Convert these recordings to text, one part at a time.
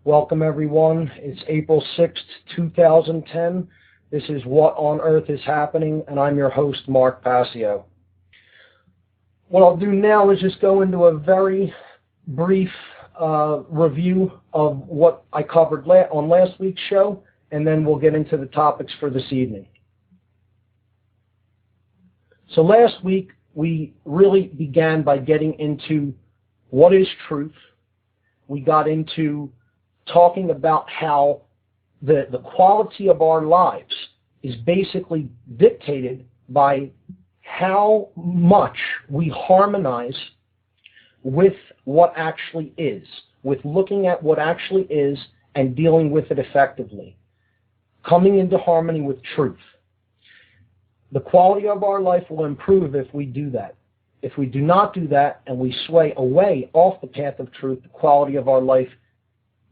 Welcome, everyone. It's April 6th, 2010. This is What on Earth is Happening, and I'm your host, Mark Passio. What I'll do now is just go into a very brief review of what I covered on last week's show, and then we'll get into the topics for this evening. So last week, we really began by getting into what is truth. We got into talking about how the quality of our lives is basically dictated by how much we harmonize with what actually is, with looking at what actually is and dealing with it effectively, coming into harmony with truth. The quality of our life will improve if we do that. If we do not do that and we sway away off the path of truth, the quality of our life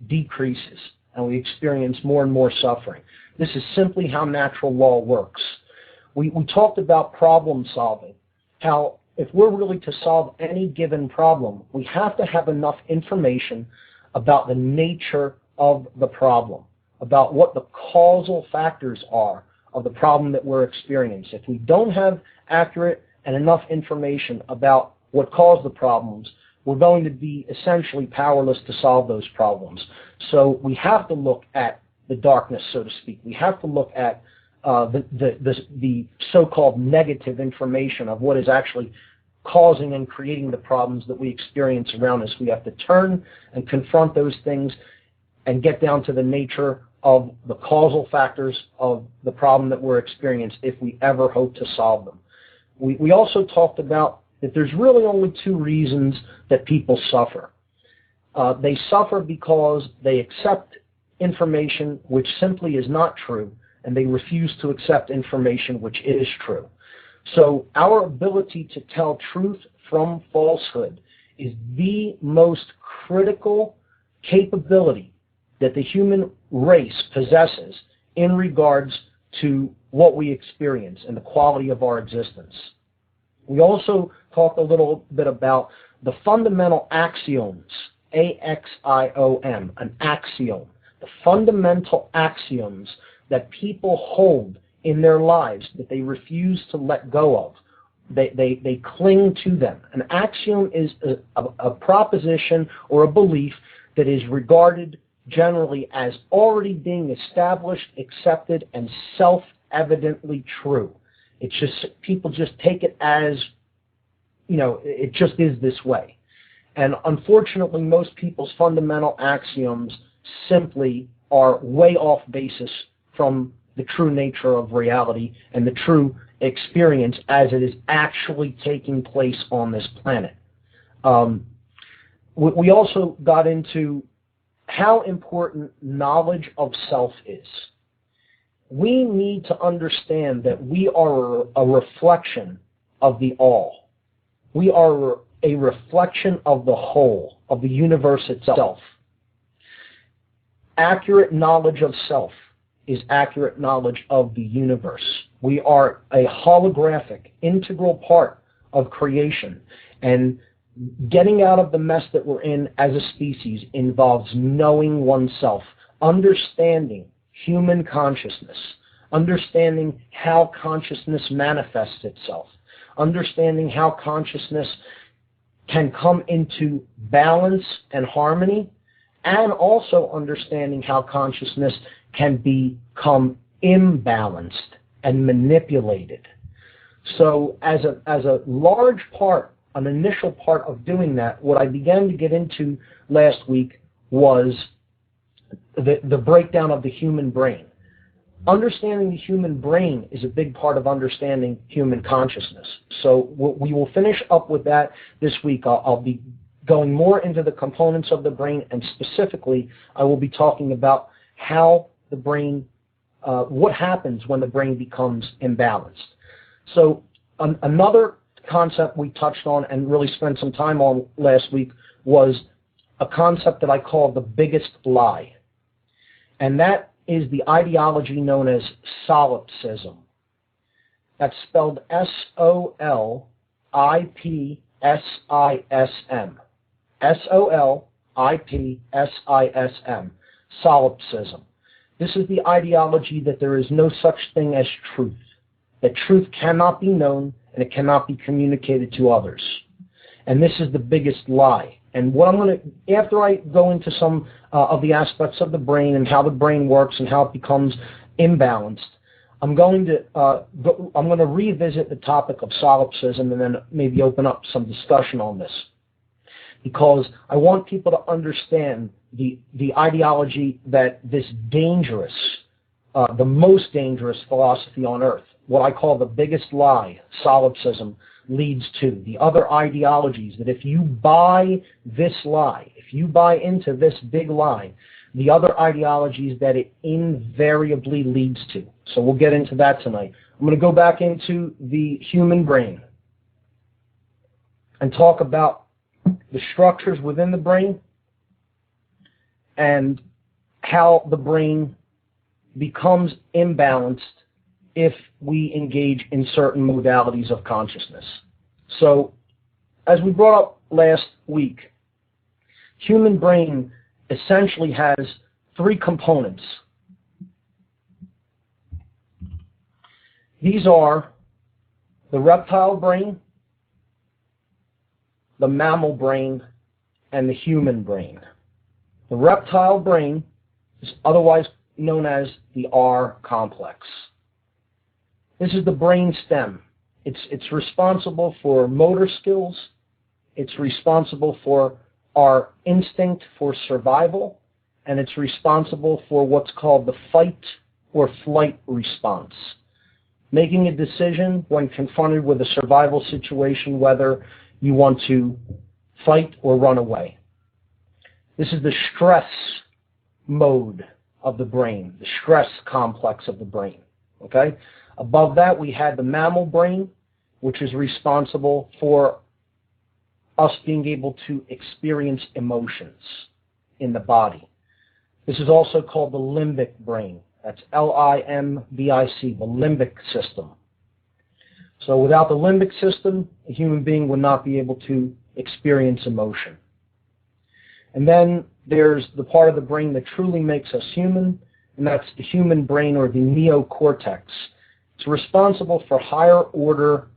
decreases and we experience more and more suffering. This is simply how natural law works. We talked about problem solving, how if we're really to solve any given problem, we have to have enough information about the nature of the problem, about what the causal factors are of the problem that we're experiencing. If we don't have accurate and enough information about what caused the problems, we're going to be essentially powerless to solve those problems. So we have to look at the darkness, so to speak. We have to look at the so-called negative information of what is actually causing and creating the problems that we experience around us. We have to turn and confront those things and get down to the nature of the causal factors of the problem that we're experiencing if we ever hope to solve them. We also talked about that there's really only two reasons that people suffer. They suffer because they accept information which simply is not true, and they refuse to accept information which is true. So our ability to tell truth from falsehood is the most critical capability that the human race possesses in regards to what we experience and the quality of our existence. We also talked a little bit about the fundamental axioms, A-X-I-O-M, an axiom, the fundamental axioms that people hold in their lives that they refuse to let go of. They cling to them. An axiom is a proposition or a belief that is regarded generally as already being established, accepted, and self-evidently true. It's just, people just take it as, it just is this way. And unfortunately, most people's fundamental axioms simply are way off basis from the true nature of reality and the true experience as it is actually taking place on this planet. We also got into how important knowledge of self is. We need to understand that we are a reflection of the all. We are a reflection of the whole, of the universe itself. Accurate knowledge of self is accurate knowledge of the universe. We are a holographic, integral part of creation, and getting out of the mess that we're in as a species involves knowing oneself, understanding human consciousness, understanding how consciousness manifests itself, understanding how consciousness can come into balance and harmony, and also understanding how consciousness can become imbalanced and manipulated. So as a large part, an initial part of doing that, what I began to get into last week was the breakdown of the human brain. Understanding the human brain is a big part of understanding human consciousness. So we will finish up with that this week. I'll be going more into the components of the brain, and specifically, I will be talking about how the brain, what happens when the brain becomes imbalanced. So another concept we touched on and really spent some time on last week was a concept that I call the biggest lie. And that is the ideology known as solipsism. That's spelled S-O-L-I-P-S-I-S-M. S-O-L-I-P-S-I-S-M. S-I-P-S-I-S-M, solipsism. This is the ideology that there is no such thing as truth, that truth cannot be known and it cannot be communicated to others. And this is the biggest lie. And what I'm going to, after I go into some of the aspects of the brain and how the brain works and how it becomes imbalanced, I'm going to revisit the topic of solipsism and then maybe open up some discussion on this, because I want people to understand the ideology that this dangerous, the most dangerous philosophy on earth, what I call the biggest lie, solipsism, leads to. The other ideologies, that if you buy this lie, if you buy into this big lie, the other ideologies that it invariably leads to. So we'll get into that tonight. I'm going to go back into the human brain and talk about the structures within the brain and how the brain becomes imbalanced if we engage in certain modalities of consciousness. So, as we brought up last week, human brain essentially has three components. These are the reptile brain, the mammal brain, and the human brain. The reptile brain is otherwise known as the R complex. This is the brain stem. It's responsible for motor skills. It's responsible for our instinct for survival, and it's responsible for what's called the fight or flight response, making a decision when confronted with a survival situation whether you want to fight or run away. This is the stress mode of the brain, the stress complex of the brain. Okay? Above that, we had the mammal brain, which is responsible for us being able to experience emotions in the body. This is also called the limbic brain. That's L-I-M-B-I-C, the limbic system. So without the limbic system, a human being would not be able to experience emotion. And then there's the part of the brain that truly makes us human, and that's the human brain, or the neocortex. It's responsible for higher order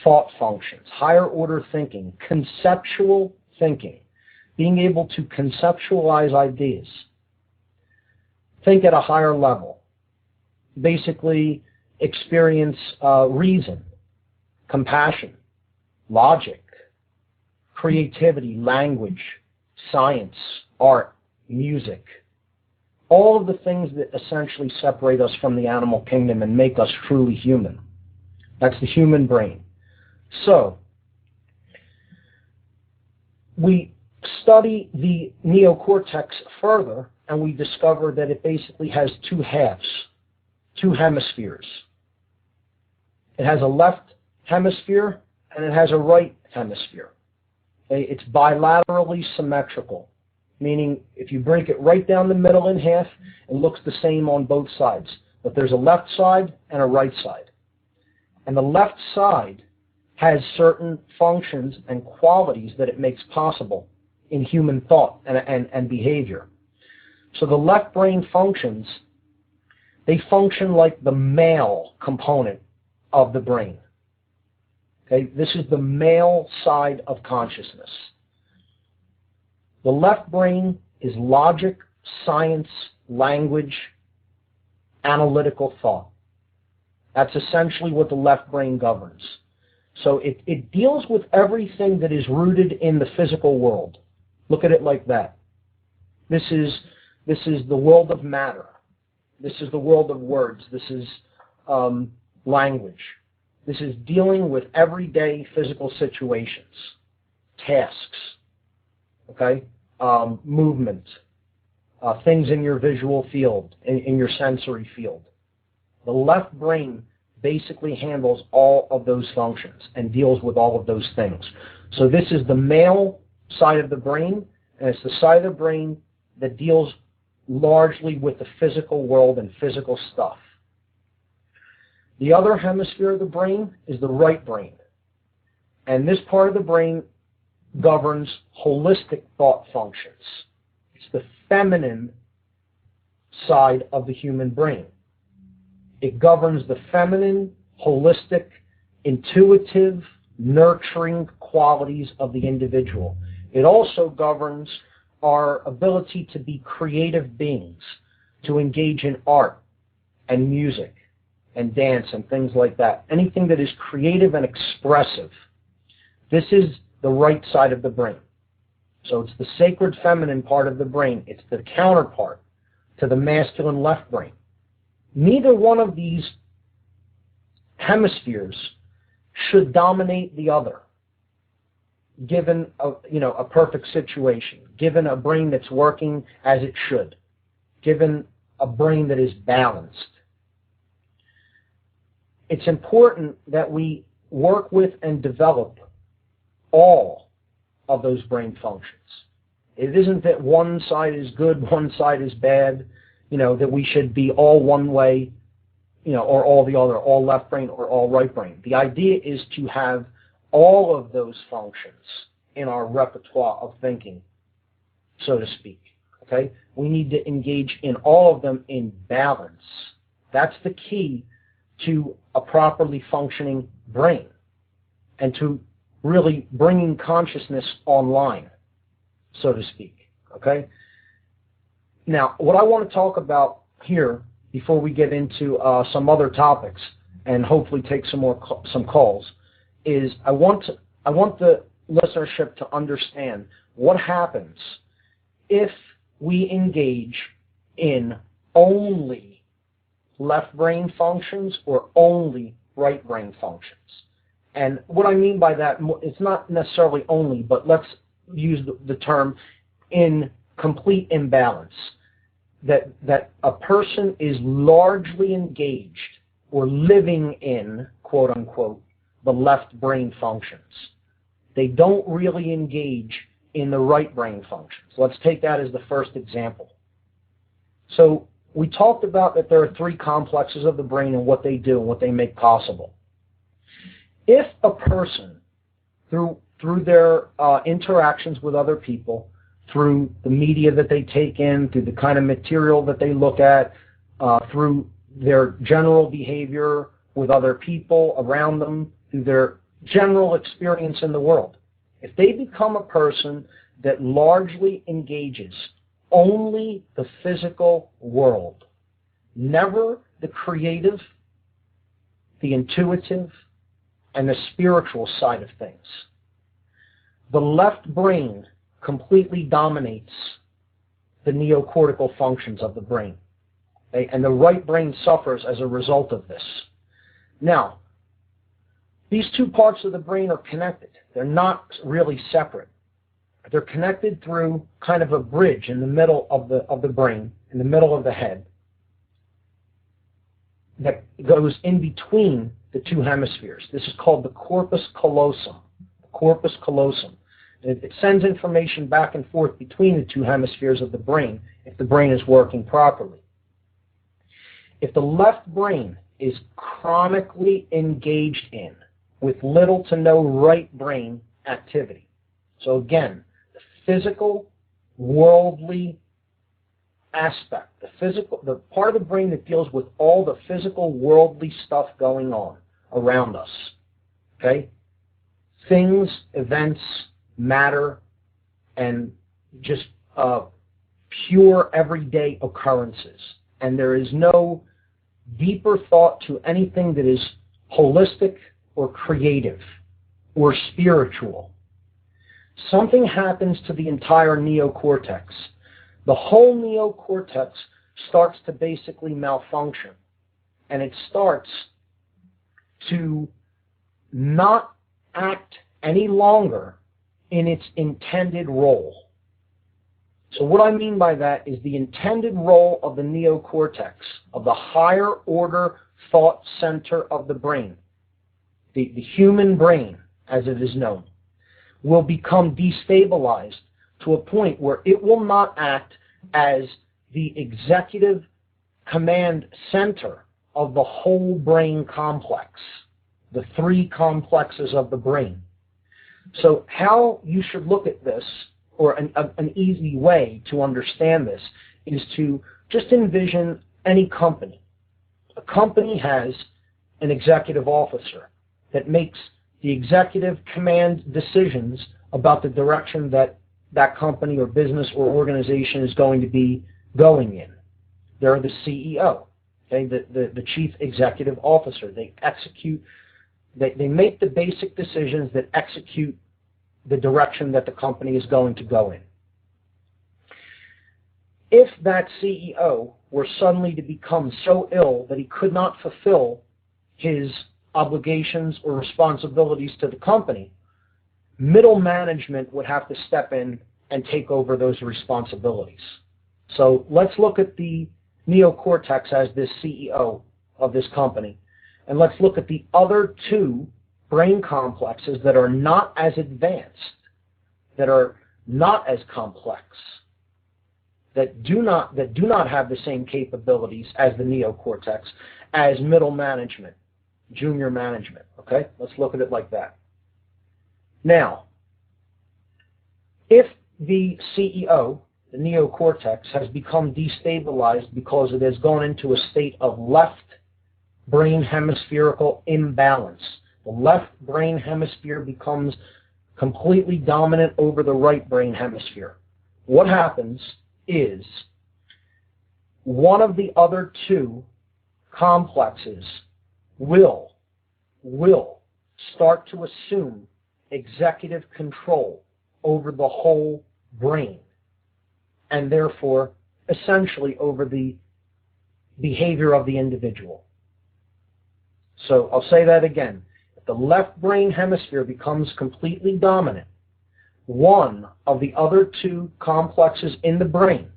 thought functions, higher order thinking, conceptual thinking, being able to conceptualize ideas, think at a higher level, basically experience reason, compassion, logic, creativity, language, science, art, music, all of the things that essentially separate us from the animal kingdom and make us truly human. That's the human brain. So, we study the neocortex further, and we discover that it basically has two halves, two hemispheres. It has a left hemisphere and it has a right hemisphere. Okay? It's bilaterally symmetrical, meaning if you break it right down the middle in half, it looks the same on both sides. But there's a left side and a right side. And the left side has certain functions and qualities that it makes possible in human thought and behavior. So the left brain functions, they function like the male component of the brain. Okay? This is the male side of consciousness. The left brain is logic, science, language, analytical thought. That's essentially what the left brain governs. So it deals with everything that is rooted in the physical world. Look at it like that. This is the world of matter. This is the world of words. This is language. This is dealing with everyday physical situations, tasks, okay, movement, things in your visual field, in your sensory field. The left brain basically handles all of those functions and deals with all of those things. So this is the male side of the brain, and it's the side of the brain that deals largely with the physical world and physical stuff. The other hemisphere of the brain is the right brain. And this part of the brain governs holistic thought functions. It's the feminine side of the human brain. It governs the feminine, holistic, intuitive, nurturing qualities of the individual. It also governs our ability to be creative beings, to engage in art and music and dance and things like that. Anything that is creative and expressive. This is the right side of the brain. So it's the sacred feminine part of the brain. It's the counterpart to the masculine left brain. Neither one of these hemispheres should dominate the other, given a perfect situation, given a brain that's working as it should, given a brain that is balanced. It's important that we work with and develop all of those brain functions. It isn't that one side is good, one side is bad, that we should be all one way, or all the other, all left brain or all right brain. The idea is to have all of those functions in our repertoire of thinking, so to speak. Okay? We need to engage in all of them in balance. That's the key to a properly functioning brain and to really bringing consciousness online, so to speak. Okay? Now, what I want to talk about here before we get into some other topics and hopefully take some calls is I want the listenership to understand what happens if we engage in only left brain functions or only right brain functions. And what I mean by that, it's not necessarily only, but let's use the term in complete imbalance. That a person is largely engaged or living in, quote unquote, the left brain functions. They don't really engage in the right brain functions. Let's take that as the first example. So we talked about that there are three complexes of the brain and what they do and what they make possible. If a person, through their interactions with other people, through the media that they take in, through the kind of material that they look at, through their general behavior with other people around them, through their general experience in the world, if they become a person that largely engages only the physical world, never the creative, the intuitive, and the spiritual side of things, the left brain completely dominates the neocortical functions of the brain. Okay? And the right brain suffers as a result of this. Now, these two parts of the brain are connected. They're not really separate. They're connected through kind of a bridge in the middle of the brain, in the middle of the head, that goes in between the two hemispheres. This is called the corpus callosum. The corpus callosum. It sends information back and forth between the two hemispheres of the brain if the brain is working properly. If the left brain is chronically engaged in with little to no right brain activity, so again, the physical, worldly aspect, the part of the brain that deals with all the physical, worldly stuff going on around us, okay? Things, events, matter, and just pure everyday occurrences. And there is no deeper thought to anything that is holistic or creative or spiritual. Something happens to the entire neocortex. The whole neocortex starts to basically malfunction, and it starts to not act any longer in its intended role. So what I mean by that is the intended role of the neocortex, of the higher order thought center of the brain, the human brain as it is known, will become destabilized to a point where it will not act as the executive command center of the whole brain complex, the three complexes of the brain. So how you should look at this, or an easy way to understand this is to just envision any company. A company has an executive officer that makes the executive command decisions about the direction that that company or business or organization is going to be going in. They're the CEO, okay, the chief executive officer. They execute, they make the basic decisions that execute the direction that the company is going to go in. If that CEO were suddenly to become so ill that he could not fulfill his obligations or responsibilities to the company, middle management would have to step in and take over those responsibilities. So let's look at the neocortex as this CEO of this company, and let's look at the other two brain complexes that are not as advanced, that are not as complex, that do not have the same capabilities as the neocortex, as middle management, junior management. Okay, let's look at it like that. Now, if the CEO, the neocortex, has become destabilized because it has gone into a state of left brain hemispherical imbalance, the left brain hemisphere becomes completely dominant over the right brain hemisphere. What happens is one of the other two complexes will start to assume executive control over the whole brain, and therefore essentially over the behavior of the individual. So I'll say that again. If the left brain hemisphere becomes completely dominant, one of the other two complexes in the brain,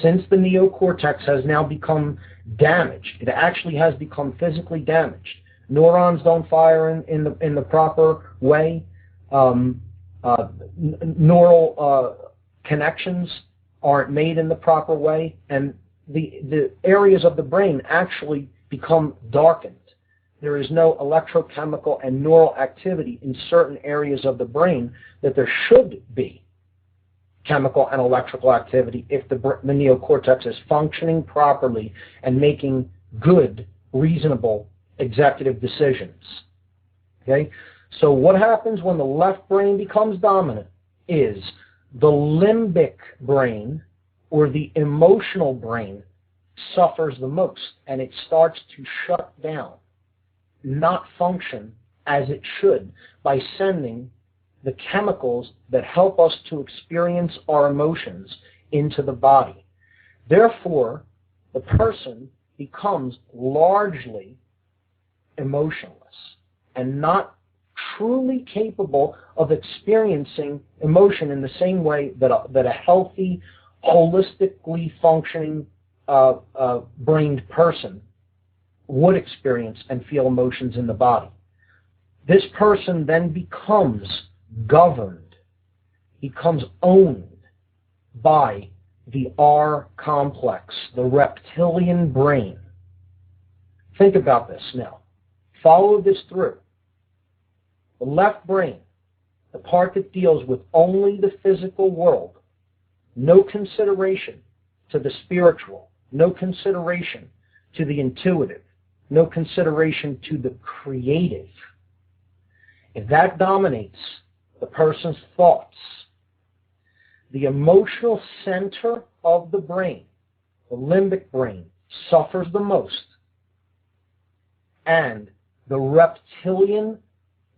since the neocortex has now become damaged, it actually has become physically damaged. Neurons don't fire in the proper way. Neural connections aren't made in the proper way, and the areas of the brain actually become darkened. There is no electrochemical and neural activity in certain areas of the brain that there should be chemical and electrical activity if the neocortex is functioning properly and making good, reasonable executive decisions. Okay? So what happens when the left brain becomes dominant is the limbic brain, or the emotional brain, suffers the most, and it starts to shut down, not function as it should, by sending the chemicals that help us to experience our emotions into the body. Therefore, the person becomes largely emotionless and not truly capable of experiencing emotion in the same way that a healthy, holistically functioning brained person would experience and feel emotions in the body. This person then becomes governed, becomes owned by the R complex, the reptilian brain. Think about this now. Follow this through. The left brain, the part that deals with only the physical world, no consideration to the spiritual, no consideration to the intuitive, no consideration to the creative. If that dominates the person's thoughts, the emotional center of the brain, the limbic brain, suffers the most, and the reptilian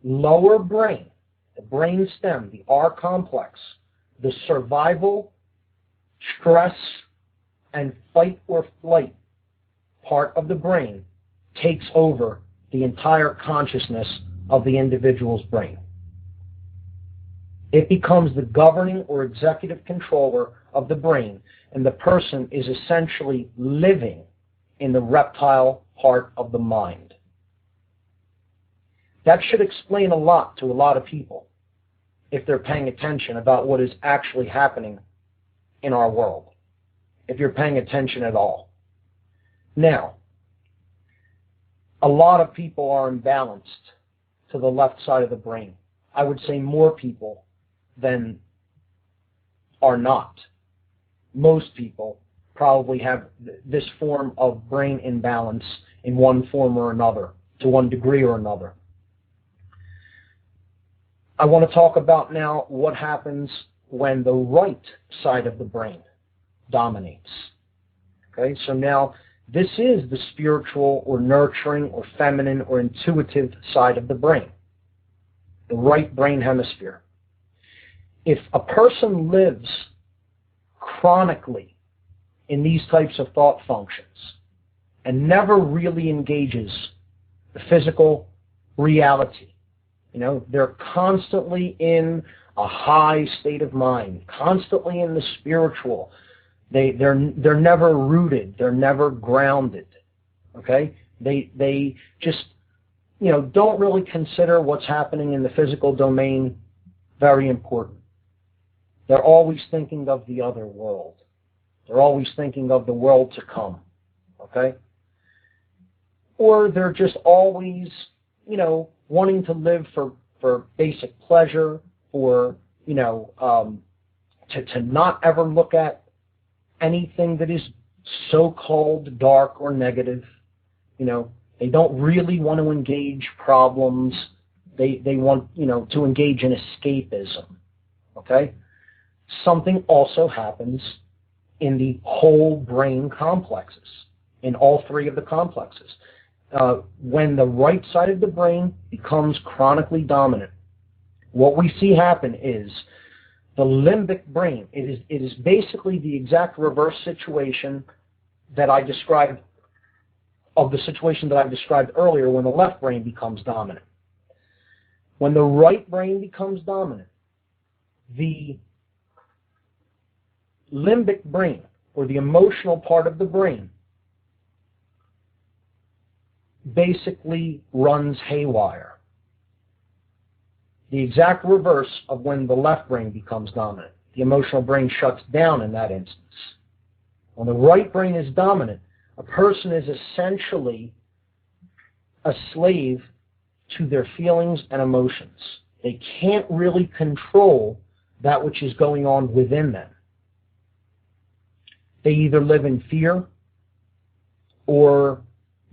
lower brain, the brain stem, the R complex, the survival, stress, and fight or flight part of the brain takes over the entire consciousness of the individual's brain. It becomes the governing or executive controller of the brain, and the person is essentially living in the reptile part of the mind. That should explain a lot to a lot of people if they're paying attention about what is actually happening in our world, if you're paying attention at all. Now, a lot of people are imbalanced to the left side of the brain. I would say more people than are not. Most people probably have this form of brain imbalance in one form or another, to one degree or another. I want to talk about now what happens when the right side of the brain dominates. Okay, so now this is the spiritual or nurturing or feminine or intuitive side of the brain, the right brain hemisphere. If a person lives chronically in these types of thought functions and never really engages the physical reality, they're constantly in a high state of mind, constantly in the spiritual. They're never rooted. They're never grounded. Okay? They just don't really consider what's happening in the physical domain very important. They're always thinking of the other world. They're always thinking of the world to come. Okay? Or they're just always, wanting to live for basic pleasure, for, to not ever look at anything that is so-called dark or negative. They don't really want to engage problems. They want, to engage in escapism. Okay? Something also happens in the whole brain complexes, in all three of the complexes. When the right side of the brain becomes chronically dominant, what we see happen is the limbic brain. It is basically the exact reverse situation that I described, of the situation that I described earlier when the left brain becomes dominant. When the right brain becomes dominant, the limbic brain, or the emotional part of the brain, basically runs haywire. The exact reverse of when the left brain becomes dominant. The emotional brain shuts down in that instance. When the right brain is dominant, a person is essentially a slave to their feelings and emotions. They can't really control that which is going on within them. They either live in fear, or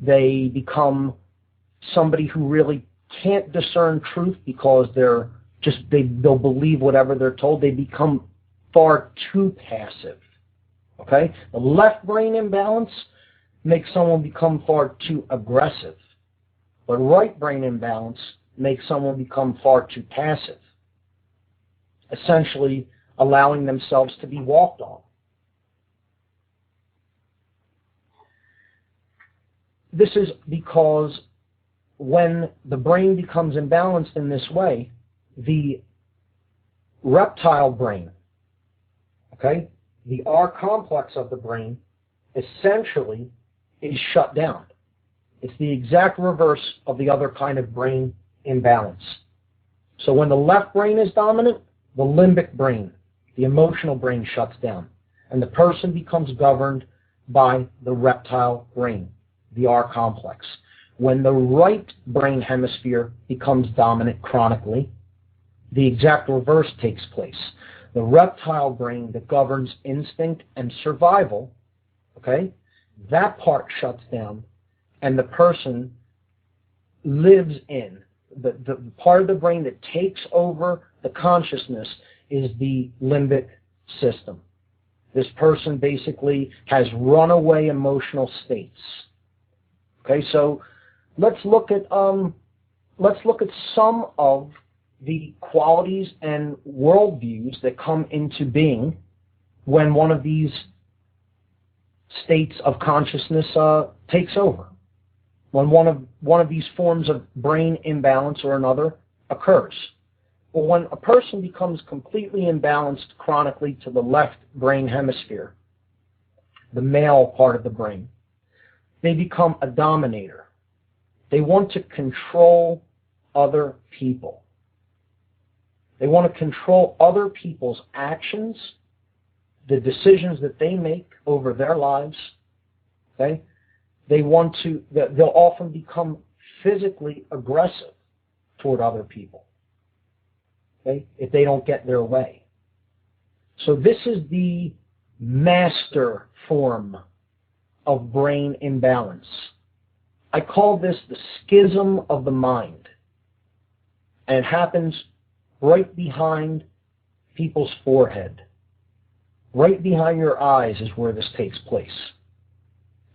they become somebody who really can't discern truth because they'll believe whatever they're told. They become far too passive. Okay? The left brain imbalance makes someone become far too aggressive. But right brain imbalance makes someone become far too passive, essentially allowing themselves to be walked on. This is because when the brain becomes imbalanced in this way, the reptile brain, okay, the R complex of the brain, essentially is shut down. It's the exact reverse of the other kind of brain imbalance. So when the left brain is dominant, the limbic brain, the emotional brain, shuts down, and the person becomes governed by the reptile brain, the R complex. When the right brain hemisphere becomes dominant chronically, the exact reverse takes place. The reptile brain that governs instinct and survival, okay, that part shuts down, and the person lives in the part of the brain that takes over the consciousness is the limbic system. This person basically has runaway emotional states. Okay, so let's look at some of the qualities and worldviews that come into being when one of these states of consciousness takes over. When one of these forms of brain imbalance or another occurs. Well, when a person becomes completely imbalanced chronically to the left brain hemisphere, the male part of the brain, they become a dominator. They want to control other people. They want to control other people's actions, the decisions that they make over their lives. Okay? They'll often become physically aggressive toward other people, okay, if they don't get their way. So this is the master form of brain imbalance. I call this the schism of the mind. And it happens right behind people's forehead. Right behind your eyes is where this takes place.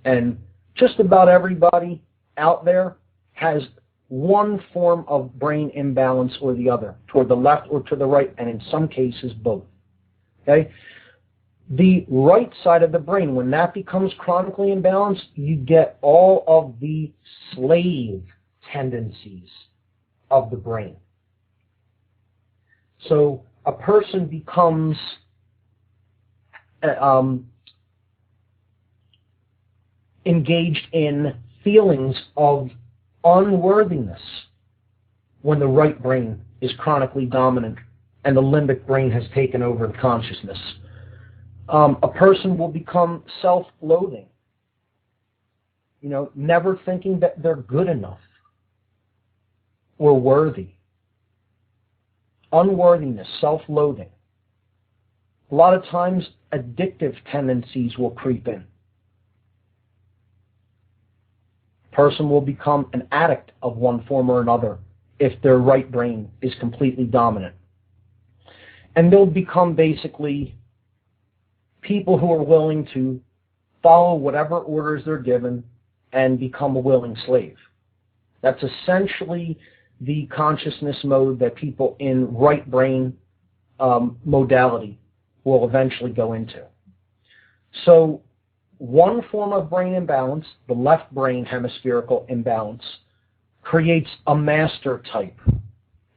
And just about everybody out there has one form of brain imbalance or the other, toward the left or to the right, and in some cases both. Okay? The right side of the brain, when that becomes chronically imbalanced, you get all of the slave tendencies of the brain. So a person becomes engaged in feelings of unworthiness when the right brain is chronically dominant and the limbic brain has taken over the consciousness. A person will become self-loathing, never thinking that they're good enough or worthy. Unworthiness, self-loathing. A lot of times, addictive tendencies will creep in. A person will become an addict of one form or another if their right brain is completely dominant. And they'll become basically people who are willing to follow whatever orders they're given and become a willing slave. That's essentially the consciousness mode that people in right brain modality will eventually go into. So one form of brain imbalance, the left brain hemispherical imbalance, creates a master type,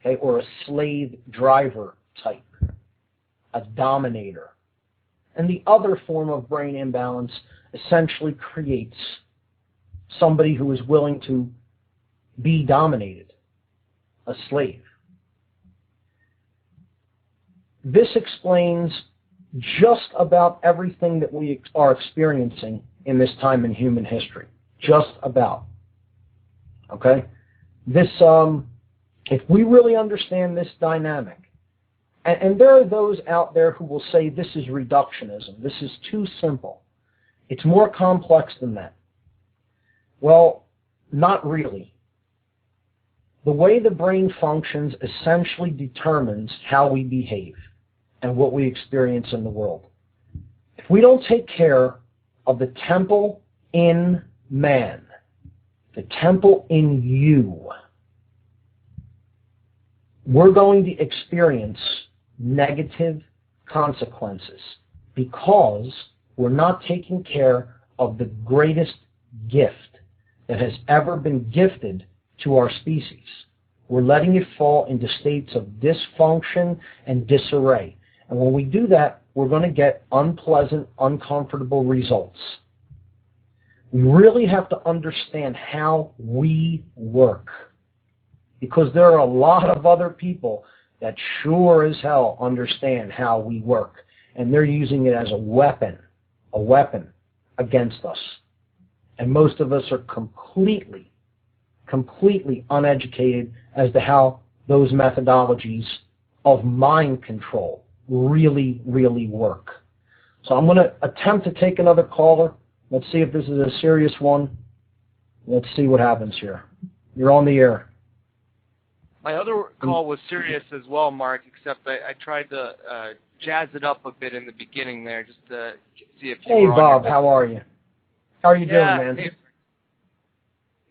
okay, or a slave driver type, a dominator. And the other form of brain imbalance essentially creates somebody who is willing to be dominated, a slave. This explains just about everything that we are experiencing in this time in human history. Just about. Okay? This, if we really understand this dynamic, and there are those out there who will say this is reductionism, this is too simple. It's more complex than that. Well, not really. The way the brain functions essentially determines how we behave and what we experience in the world. If we don't take care of the temple in man, the temple in you, we're going to experience negative consequences because we're not taking care of the greatest gift that has ever been gifted to our species. We're letting it fall into states of dysfunction and disarray. And when we do that, we're going to get unpleasant, uncomfortable results. We really have to understand how we work, because there are a lot of other people that sure as hell understand how we work, and they're using it as a weapon against us. And most of us are completely uneducated as to how those methodologies of mind control really work. So I'm going to attempt to take another caller. Let's see if this is a serious one. Let's see what happens here. You're on the air. My other call was serious as well, Mark, except I tried to jazz it up a bit in the beginning there just to see if you were on. Hey, Bob, how are you? How are you doing, man? Hey.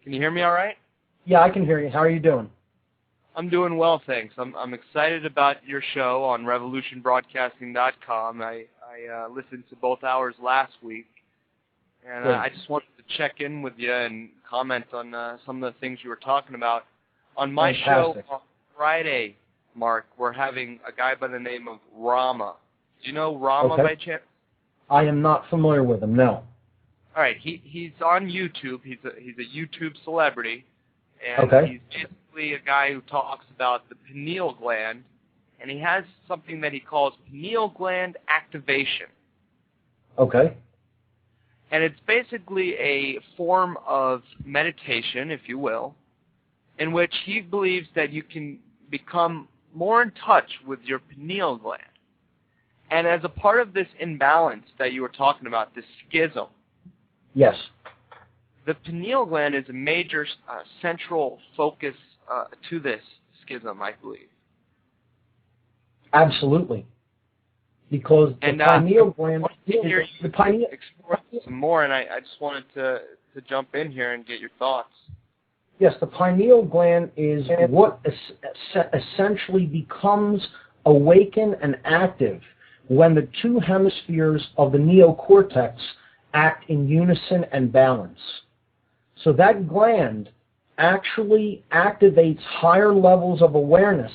Can you hear me all right? Yeah, I can hear you. How are you doing? I'm doing well, thanks. I'm excited about your show on revolutionbroadcasting.com. I listened to both hours last week, and I just wanted to check in with you and comment on some of the things you were talking about. On my show on Friday, Mark, we're having a guy by the name of Rama. Do you know Rama by chance? I am not familiar with him, no. All right, he's on YouTube. He's a YouTube celebrity, and he's basically a guy who talks about the pineal gland, and he has something that he calls pineal gland activation. Okay. And it's basically a form of meditation, if you will, in which he believes that you can become more in touch with your pineal gland. And as a part of this imbalance that you were talking about, this schism, Yes. the pineal gland is a major central focus to this schism, I believe. Absolutely. Because the pineal gland... the pineal explore some more, and I just wanted to jump in here and get your thoughts. Yes, the pineal gland is what essentially becomes awakened and active when the two hemispheres of the neocortex act in unison and balance. So that gland actually activates higher levels of awareness,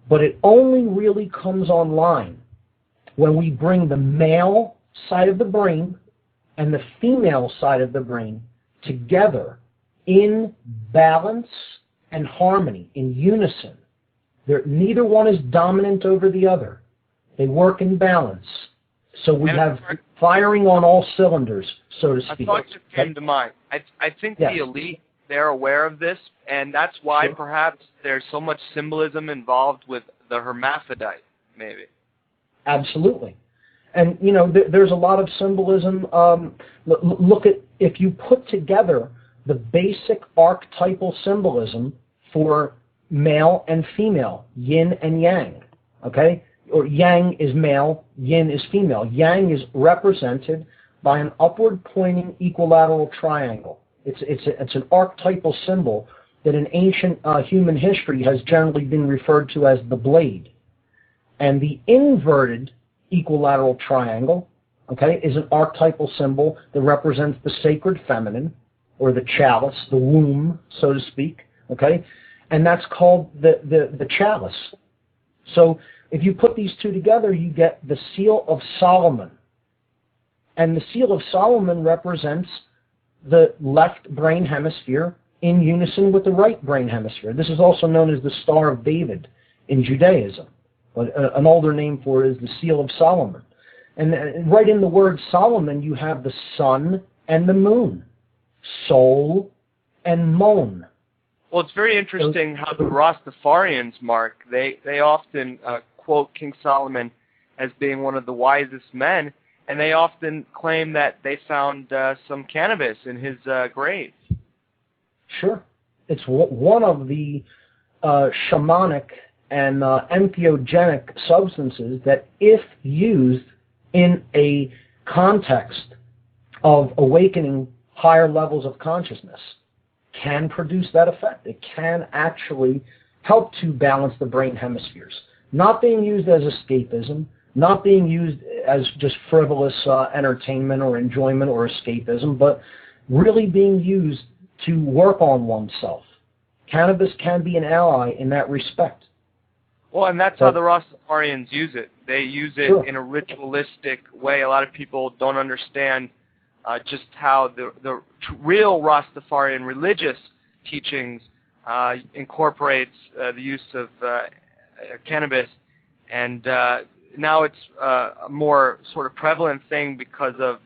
but it only really comes online when we bring the male side of the brain and the female side of the brain together in balance and harmony, in unison. Neither one is dominant over the other. They work in balance. So we have firing on all cylinders, so to speak. A thought just came to mind. I think the elite, they're aware of this, and that's why perhaps there's so much symbolism involved with the hermaphrodite, maybe. Absolutely. And, you know, there's a lot of symbolism. Look at, if you put together the basic archetypal symbolism for male and female, yin and yang, okay? Or yang is male, yin is female. Yang is represented by an upward pointing equilateral triangle. It's an archetypal symbol that in ancient human history has generally been referred to as the blade. And the inverted equilateral triangle, okay, is an archetypal symbol that represents the sacred feminine, or the chalice, the womb, so to speak, okay? And that's called the chalice. So if you put these two together, you get the Seal of Solomon. And the Seal of Solomon represents the left brain hemisphere in unison with the right brain hemisphere. This is also known as the Star of David in Judaism. But an older name for it is the Seal of Solomon. And right in the word Solomon, you have the sun and the moon, soul and mon. Well, it's very interesting how the Rastafarians, Mark, they often quote King Solomon as being one of the wisest men, and they often claim that they found some cannabis in his grave. Sure. It's one of the shamanic and entheogenic substances that, if used in a context of awakening higher levels of consciousness, can produce that effect. It can actually help to balance the brain hemispheres. Not being used as escapism, not being used as just frivolous entertainment or enjoyment or escapism, but really being used to work on oneself. Cannabis can be an ally in that respect. Well, and that's how the Rastafarians use it. They use it in a ritualistic way. A lot of people don't understand just how the real Rastafarian religious teachings incorporates the use of cannabis, and now it's a more sort of prevalent thing because of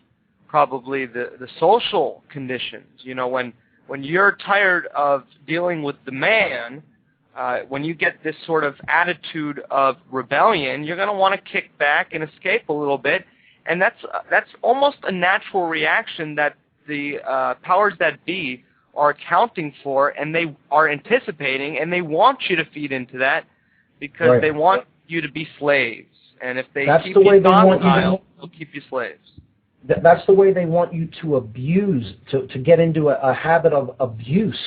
probably the social conditions. You know, when you're tired of dealing with the man, when you get this sort of attitude of rebellion, you're going to want to kick back and escape a little bit. And that's almost a natural reaction that the powers that be are accounting for, and they are anticipating, and they want you to feed into that because they want you to be slaves. And if they keep you docile, they'll keep you slaves. That's the way they want you to abuse, to get into a habit of abuse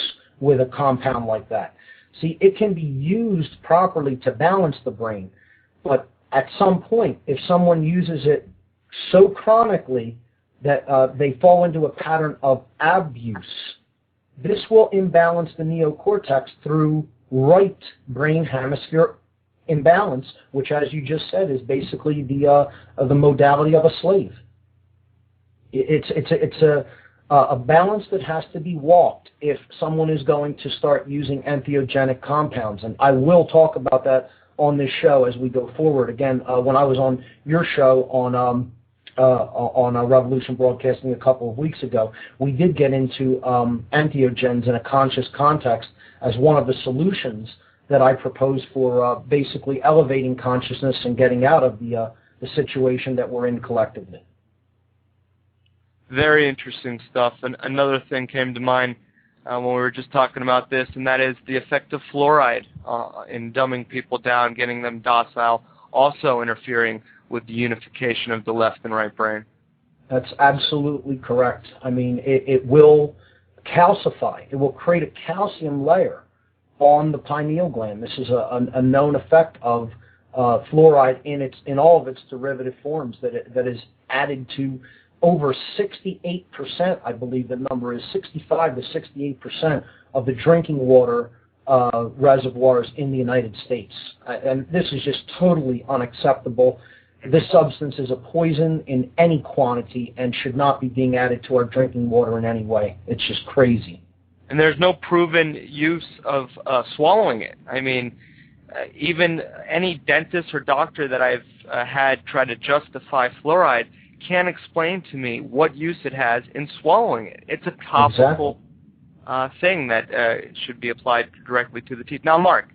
with a compound like that. See, it can be used properly to balance the brain, but at some point, if someone uses it so chronically that they fall into a pattern of abuse, this will imbalance the neocortex through right brain hemisphere imbalance, which, as you just said, is basically the modality of a slave. It's a balance that has to be walked if someone is going to start using entheogenic compounds, and I will talk about that on this show as we go forward. Again, when I was on your show on Revolution Broadcasting a couple of weeks ago, we did get into entheogens in a conscious context as one of the solutions that I propose for basically elevating consciousness and getting out of the the situation that we're in collectively. Very interesting stuff. And another thing came to mind when we were just talking about this, and that is the effect of fluoride in dumbing people down, getting them docile, also interfering with the unification of the left and right brain. That's absolutely correct. I mean, it will calcify. It will create a calcium layer on the pineal gland. This is a known effect of fluoride in all of its derivative forms that is added to over 68%, I believe the number is 65 to 68% of the drinking water reservoirs in the United States. And this is just totally unacceptable. This substance is a poison in any quantity and should not be being added to our drinking water in any way. It's just crazy. And there's no proven use of swallowing it. I mean, even any dentist or doctor that I've had try to justify fluoride can't explain to me what use it has in swallowing it. It's a topical thing that should be applied directly to the teeth. Now, Mark,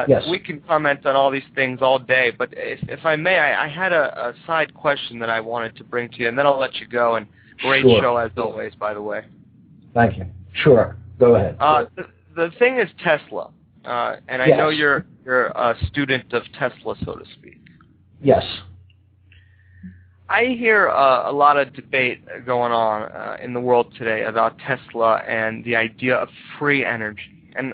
yes. We can comment on all these things all day, but if I may, I had a side question that I wanted to bring to you, and then I'll let you go. And great show as always, by the way. Thank you. Sure. Go ahead. The thing is Tesla, and I know you're a student of Tesla, so to speak. Yes. I hear a lot of debate going on in the world today about Tesla and the idea of free energy. And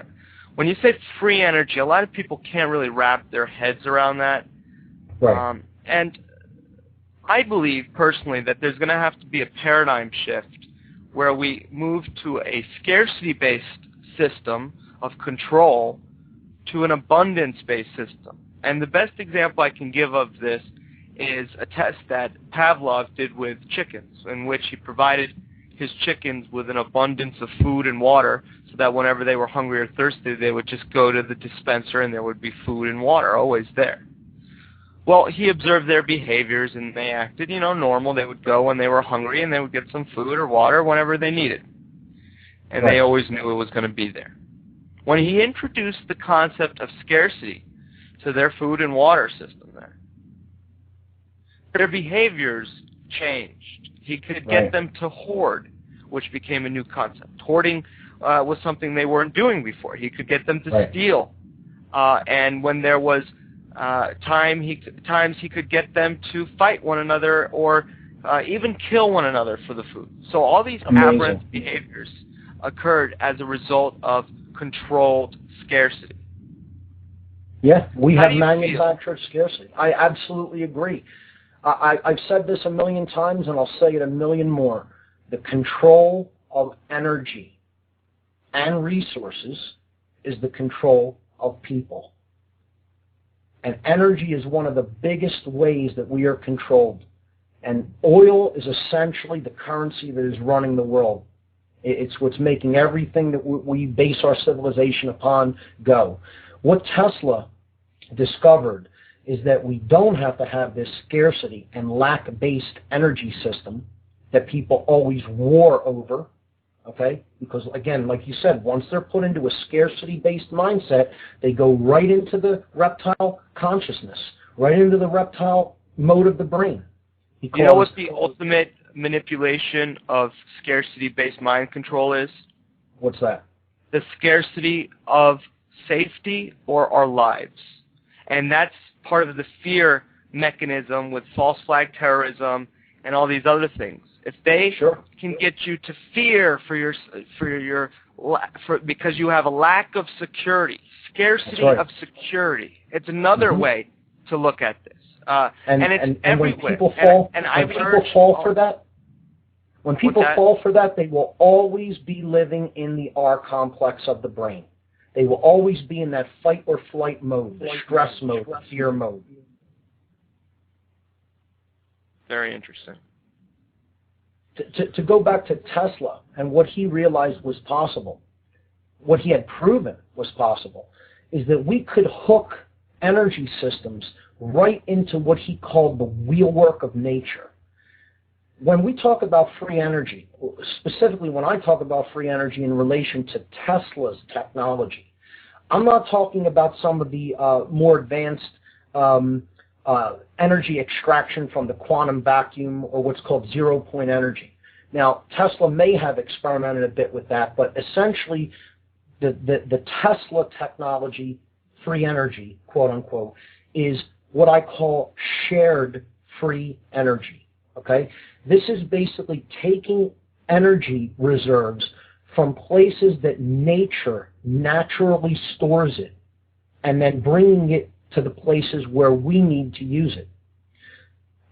when you say free energy, a lot of people can't really wrap their heads around that. Right. And I believe personally that there's going to have to be a paradigm shift where we move to a scarcity-based system of control to an abundance-based system. And the best example I can give of this is a test that Pavlov did with chickens, in which he provided his chickens with an abundance of food and water so that whenever they were hungry or thirsty, they would just go to the dispenser and there would be food and water always there. Well, he observed their behaviors and they acted, normal. They would go when they were hungry and they would get some food or water whenever they needed. And they always knew it was going to be there. When he introduced the concept of scarcity to their food and water system there, their behaviors changed. He could get them to hoard, which became a new concept. Hoarding was something they weren't doing before. He could get them to steal. And when there was times he could get them to fight one another or even kill one another for the food. So all these aberrant behaviors occurred as a result of controlled scarcity. Yeah, we have manufactured scarcity. I absolutely agree. I've said this a million times, and I'll say it a million more. The control of energy and resources is the control of people. And energy is one of the biggest ways that we are controlled. And oil is essentially the currency that is running the world. It's what's making everything that we base our civilization upon go. What Tesla discovered is that we don't have to have this scarcity and lack-based energy system that people always war over, okay? Because, again, like you said, once they're put into a scarcity-based mindset, they go right into the reptile consciousness, right into the reptile mode of the brain. Because you know what the ultimate manipulation of scarcity-based mind control is? What's that? The scarcity of safety or our lives. And that's part of the fear mechanism with false flag terrorism and all these other things. If they can get you to fear because you have a lack of security, scarcity of security, it's another way to look at this. And it's everywhere. When people fall for that, they will always be living in the R complex of the brain. They will always be in that fight or flight mode, the stress mode, the fear mode. Very interesting. To go back to Tesla and what he realized was possible, what he had proven was possible, is that we could hook energy systems right into what he called the wheelwork of nature. When we talk about free energy, specifically when I talk about free energy in relation to Tesla's technology, I'm not talking about some of the more advanced energy extraction from the quantum vacuum, or what's called zero-point energy. Now, Tesla may have experimented a bit with that, but essentially the Tesla technology, free energy, quote unquote, is what I call shared free energy. Okay? This is basically taking energy reserves from places that nature naturally stores it and then bringing it to the places where we need to use it.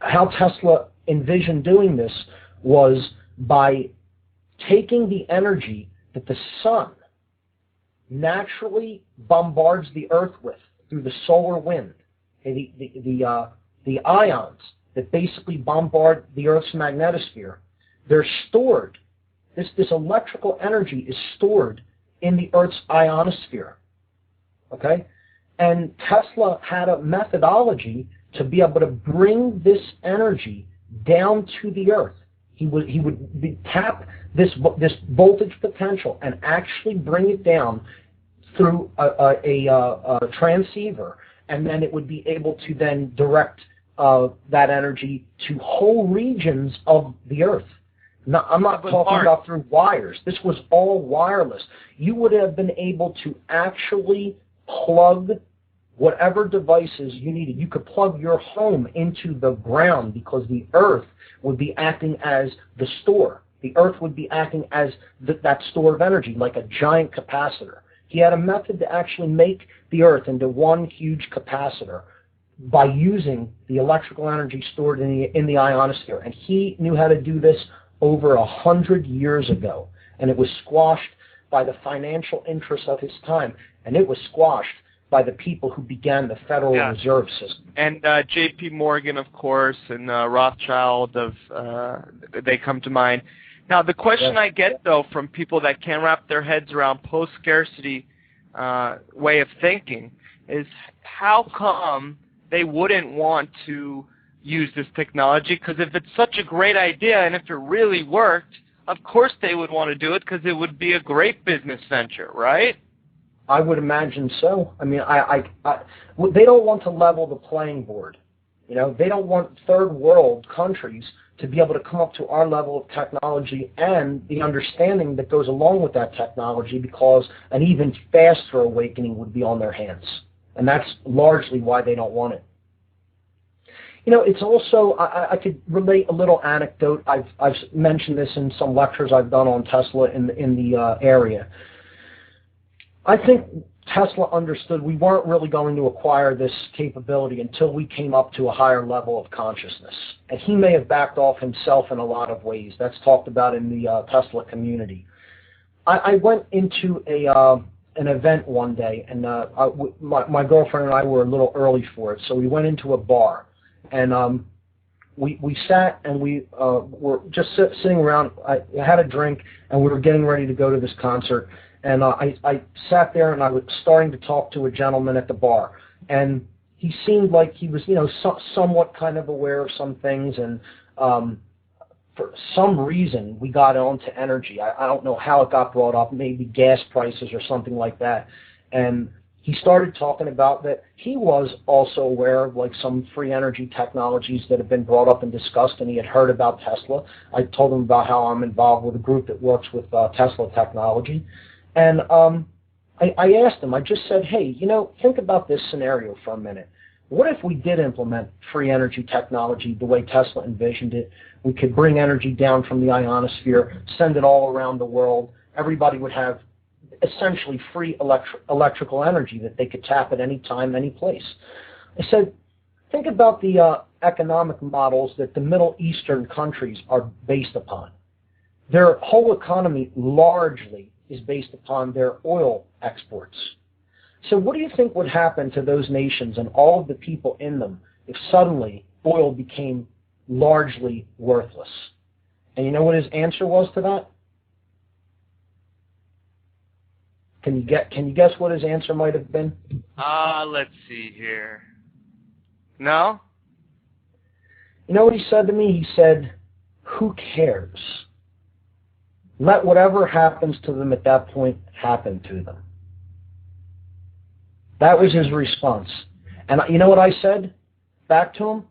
How Tesla envisioned doing this was by taking the energy that the sun naturally bombards the earth with through the solar wind, the ions that basically bombard the earth's magnetosphere. They're stored. This electrical energy is stored in the earth's ionosphere. Okay? And Tesla had a methodology to be able to bring this energy down to the earth. He would tap this voltage potential and actually bring it down through a transceiver, and then it would be able to then direct that energy to whole regions of the earth. Now, I'm not talking about through wires. This was all wireless. You would have been able to actually plug whatever devices you needed. You could plug your home into the ground because the earth would be acting as the store. The earth would be acting as that store of energy, like a giant capacitor. He had a method to actually make the earth into one huge capacitor by using the electrical energy stored in the ionosphere. And he knew how to do this over 100 years ago. And it was squashed by the financial interests of his time. And it was squashed by the people who began the Federal Reserve System. And J.P. Morgan, of course, and Rothschild, they come to mind. Now, the question I get, though, from people that can't wrap their heads around post-scarcity way of thinking is how come they wouldn't want to use this technology? Because if it's such a great idea and if it really worked, of course they would want to do it because it would be a great business venture, right? I would imagine so. I mean, they don't want to level the playing board. You know, they don't want third world countries to be able to come up to our level of technology and the understanding that goes along with that technology, because an even faster awakening would be on their hands. And that's largely why they don't want it. You know, it's also, I could relate a little anecdote. I've mentioned this in some lectures I've done on Tesla in the area. I think Tesla understood we weren't really going to acquire this capability until we came up to a higher level of consciousness. And he may have backed off himself in a lot of ways. That's talked about in the Tesla community. I went into an event one day, and my girlfriend and I were a little early for it, so we went into a bar. And we sat and we were just sitting around. I had a drink, and we were getting ready to go to this concert. And I sat there and I was starting to talk to a gentleman at the bar. And he seemed like he was, somewhat kind of aware of some things. And for some reason, we got onto energy. I don't know how it got brought up, maybe gas prices or something like that. And he started talking about that he was also aware of like some free energy technologies that have been brought up and discussed, and he had heard about Tesla. I told him about how I'm involved with a group that works with Tesla technology. And I asked him, I just said, hey, think about this scenario for a minute. What if we did implement free energy technology the way Tesla envisioned it? We could bring energy down from the ionosphere, send it all around the world. Everybody would have essentially free electrical energy that they could tap at any time, any place. I said, think about the economic models that the Middle Eastern countries are based upon. Their whole economy largely is based upon their oil exports. So what do you think would happen to those nations and all of the people in them if suddenly oil became largely worthless? And you know what his answer was to that? Can you guess what his answer might have been? Let's see here. No? You know what he said to me? He said, who cares? Let whatever happens to them at that point happen to them. That was his response. And you know what I said? back to them,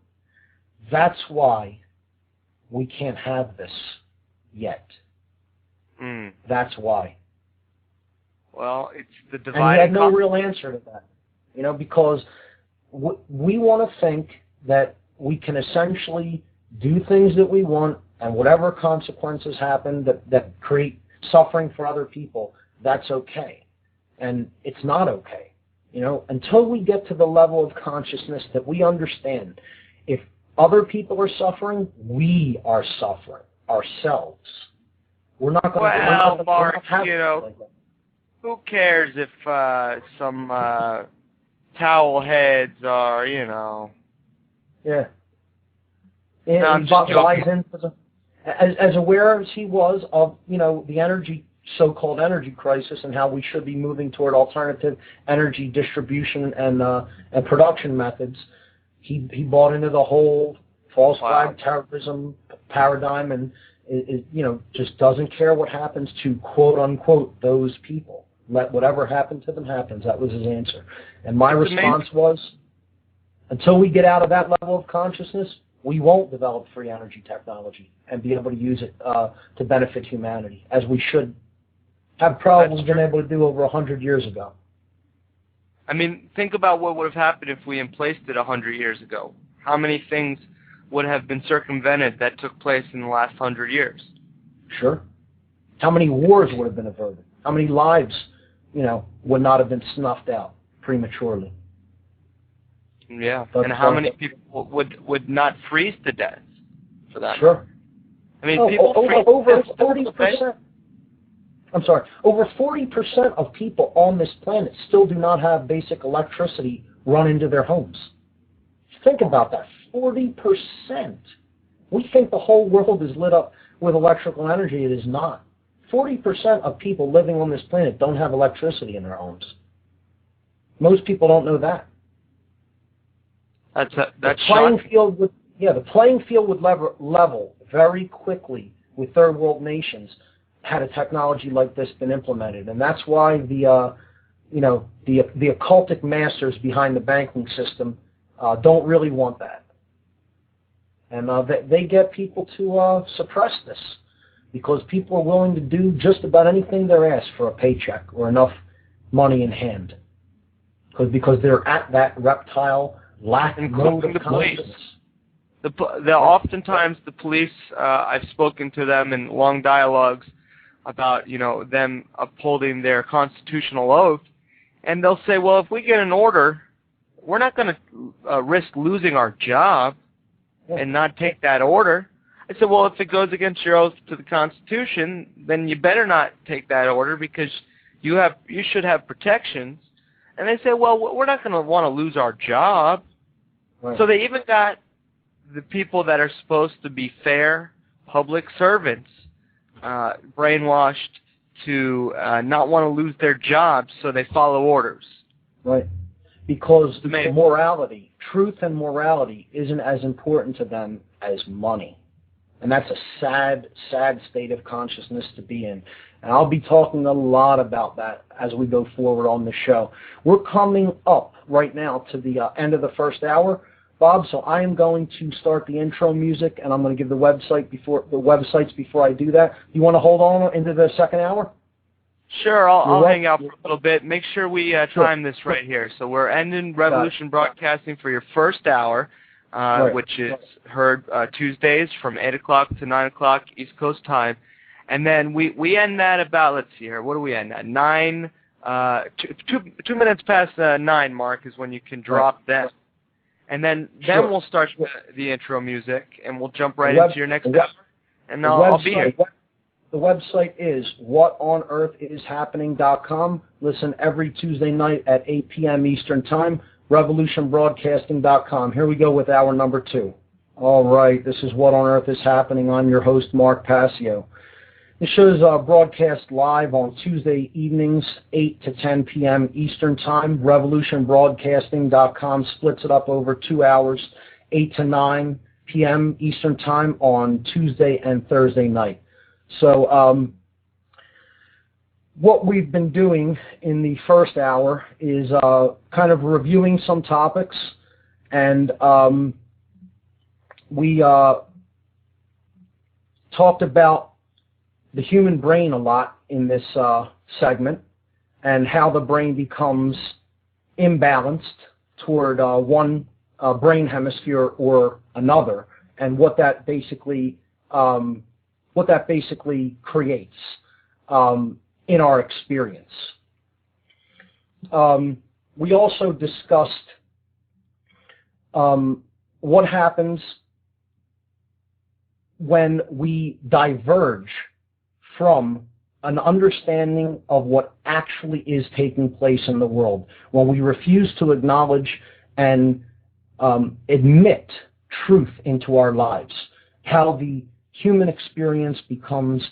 that's why we can't have this yet. That's why. Well, it's the divide. And he had no real answer to that, because we want to think that we can essentially do things that we want, and whatever consequences happen that create suffering for other people, that's okay. And it's not okay. Until we get to the level of consciousness that we understand, if other people are suffering, we are suffering ourselves. We're not going to. Well, Mark, who cares if some towel heads are, Yeah. And buys into as aware as he was of, the so-called energy crisis and how we should be moving toward alternative energy distribution and production methods, he bought into the whole false flag terrorism paradigm and just doesn't care what happens to quote unquote those people. Let whatever happen to them happens. That was his answer. And my response was, until we get out of that level of consciousness, we won't develop free energy technology and be able to use it to benefit humanity, as we should have probably been able to do over 100 years ago. I mean, think about what would have happened if we emplaced it 100 years ago. How many things would have been circumvented that took place in the last 100 years? Sure. How many wars would have been averted? How many lives, would not have been snuffed out prematurely? Yeah, and how many people would not freeze to death for that? Sure. I mean, people over 40%. I'm sorry. Over 40% of people on this planet still do not have basic electricity run into their homes. Think about that. 40%. We think the whole world is lit up with electrical energy. It is not. 40% of people living on this planet don't have electricity in their homes. Most people don't know that. That's the playing field would level very quickly with third world nations had a technology like this been implemented, and that's why the occultic masters behind the banking system don't really want that, and they get people to suppress this because people are willing to do just about anything they're asked for a paycheck or enough money in hand, because they're at that reptile lack mode of consciousness. Oftentimes the police, I've spoken to them in long dialogues about, them upholding their constitutional oath, and they'll say, well, if we get an order, we're not going to risk losing our job and not take that order. I said, well, if it goes against your oath to the Constitution, then you better not take that order because you should have protections. And they say, well, we're not going to want to lose our job. Right. So they even got the people that are supposed to be fair public servants brainwashed to not want to lose their jobs, so they follow orders. Right. Because morality, truth and morality isn't as important to them as money. And that's a sad, sad state of consciousness to be in. And I'll be talking a lot about that as we go forward on the show. We're coming up right now to the end of the first hour, Bob, so I am going to start the intro music, and I'm going to give the websites before I do that. You want to hold on into the second hour? Sure, I'll hang out for a little bit. Make sure we time this right here. So we're ending Revolution Broadcasting for your first hour, which is heard Tuesdays from 8 o'clock to 9 o'clock East Coast time. And then we end that about, let's see here, what do we end at? 2 minutes past 9, Mark, is when you can drop that. And then we'll start the intro music, and we'll jump right into your next hour. And I'll be here. The website is whatonearthishappening.com. Listen every Tuesday night at 8 p.m. Eastern Time, revolutionbroadcasting.com. Here we go with hour number 2. All right, this is What on Earth is Happening. I'm your host, Mark Passio. This show is broadcast live on Tuesday evenings, 8 to 10 p.m. Eastern Time. RevolutionBroadcasting.com splits it up over 2 hours, 8 to 9 p.m. Eastern Time on Tuesday and Thursday night. So what we've been doing in the first hour is kind of reviewing some topics And we talked about the human brain a lot in this segment, and how the brain becomes imbalanced toward one brain hemisphere or another, and what that basically creates in our experience. We also discussed what happens when we diverge from an understanding of what actually is taking place in the world, when we refuse to acknowledge and admit truth into our lives, how the human experience becomes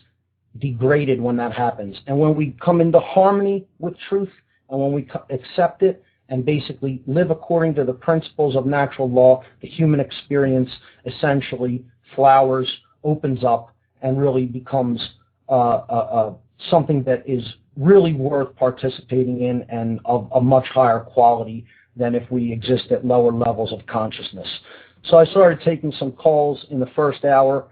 degraded when that happens. And when we come into harmony with truth, and when we accept it and basically live according to the principles of natural law, the human experience essentially flowers, opens up, and really becomes something that is really worth participating in, and of a much higher quality than if we exist at lower levels of consciousness. So I started taking some calls in the first hour,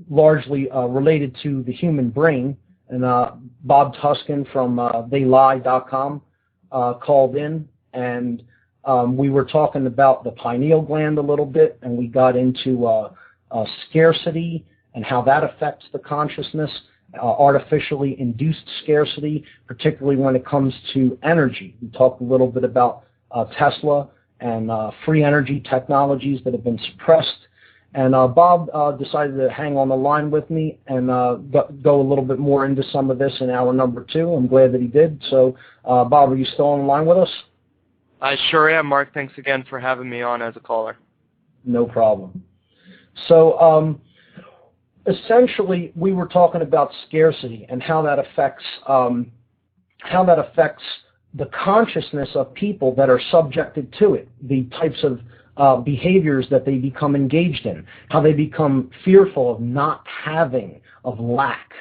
largely related to the human brain, and Bob Tuskin from theylie.com called in, and we were talking about the pineal gland a little bit, and we got into scarcity and how that affects the consciousness, artificially induced scarcity, particularly when it comes to energy. We talked a little bit about Tesla and free energy technologies that have been suppressed. And Bob decided to hang on the line with me and go a little bit more into some of this in hour number 2. I'm glad that he did. So, Bob, are you still on the line with us? I sure am, Mark. Thanks again for having me on as a caller. No problem. So, essentially, we were talking about scarcity and how that affects the consciousness of people that are subjected to it, the types of behaviors that they become engaged in, how they become fearful of not having, of lack,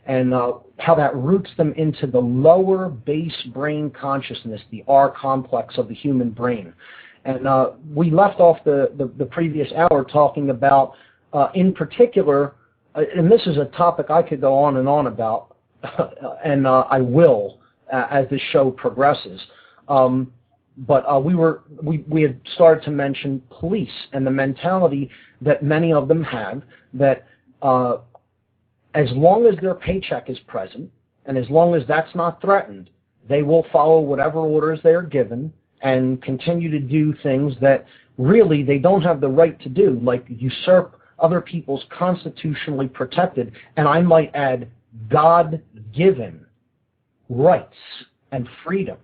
and how that roots them into the lower base brain consciousness, the R complex of the human brain. And we left off the previous hour talking about, in particular, and this is a topic I could go on and on about, and I will as the show progresses. But we had started to mention police and the mentality that many of them have, that as long as their paycheck is present and as long as that's not threatened, they will follow whatever orders they are given and continue to do things that really they don't have the right to do, like usurp other people's constitutionally protected, and I might add, God-given rights and freedoms.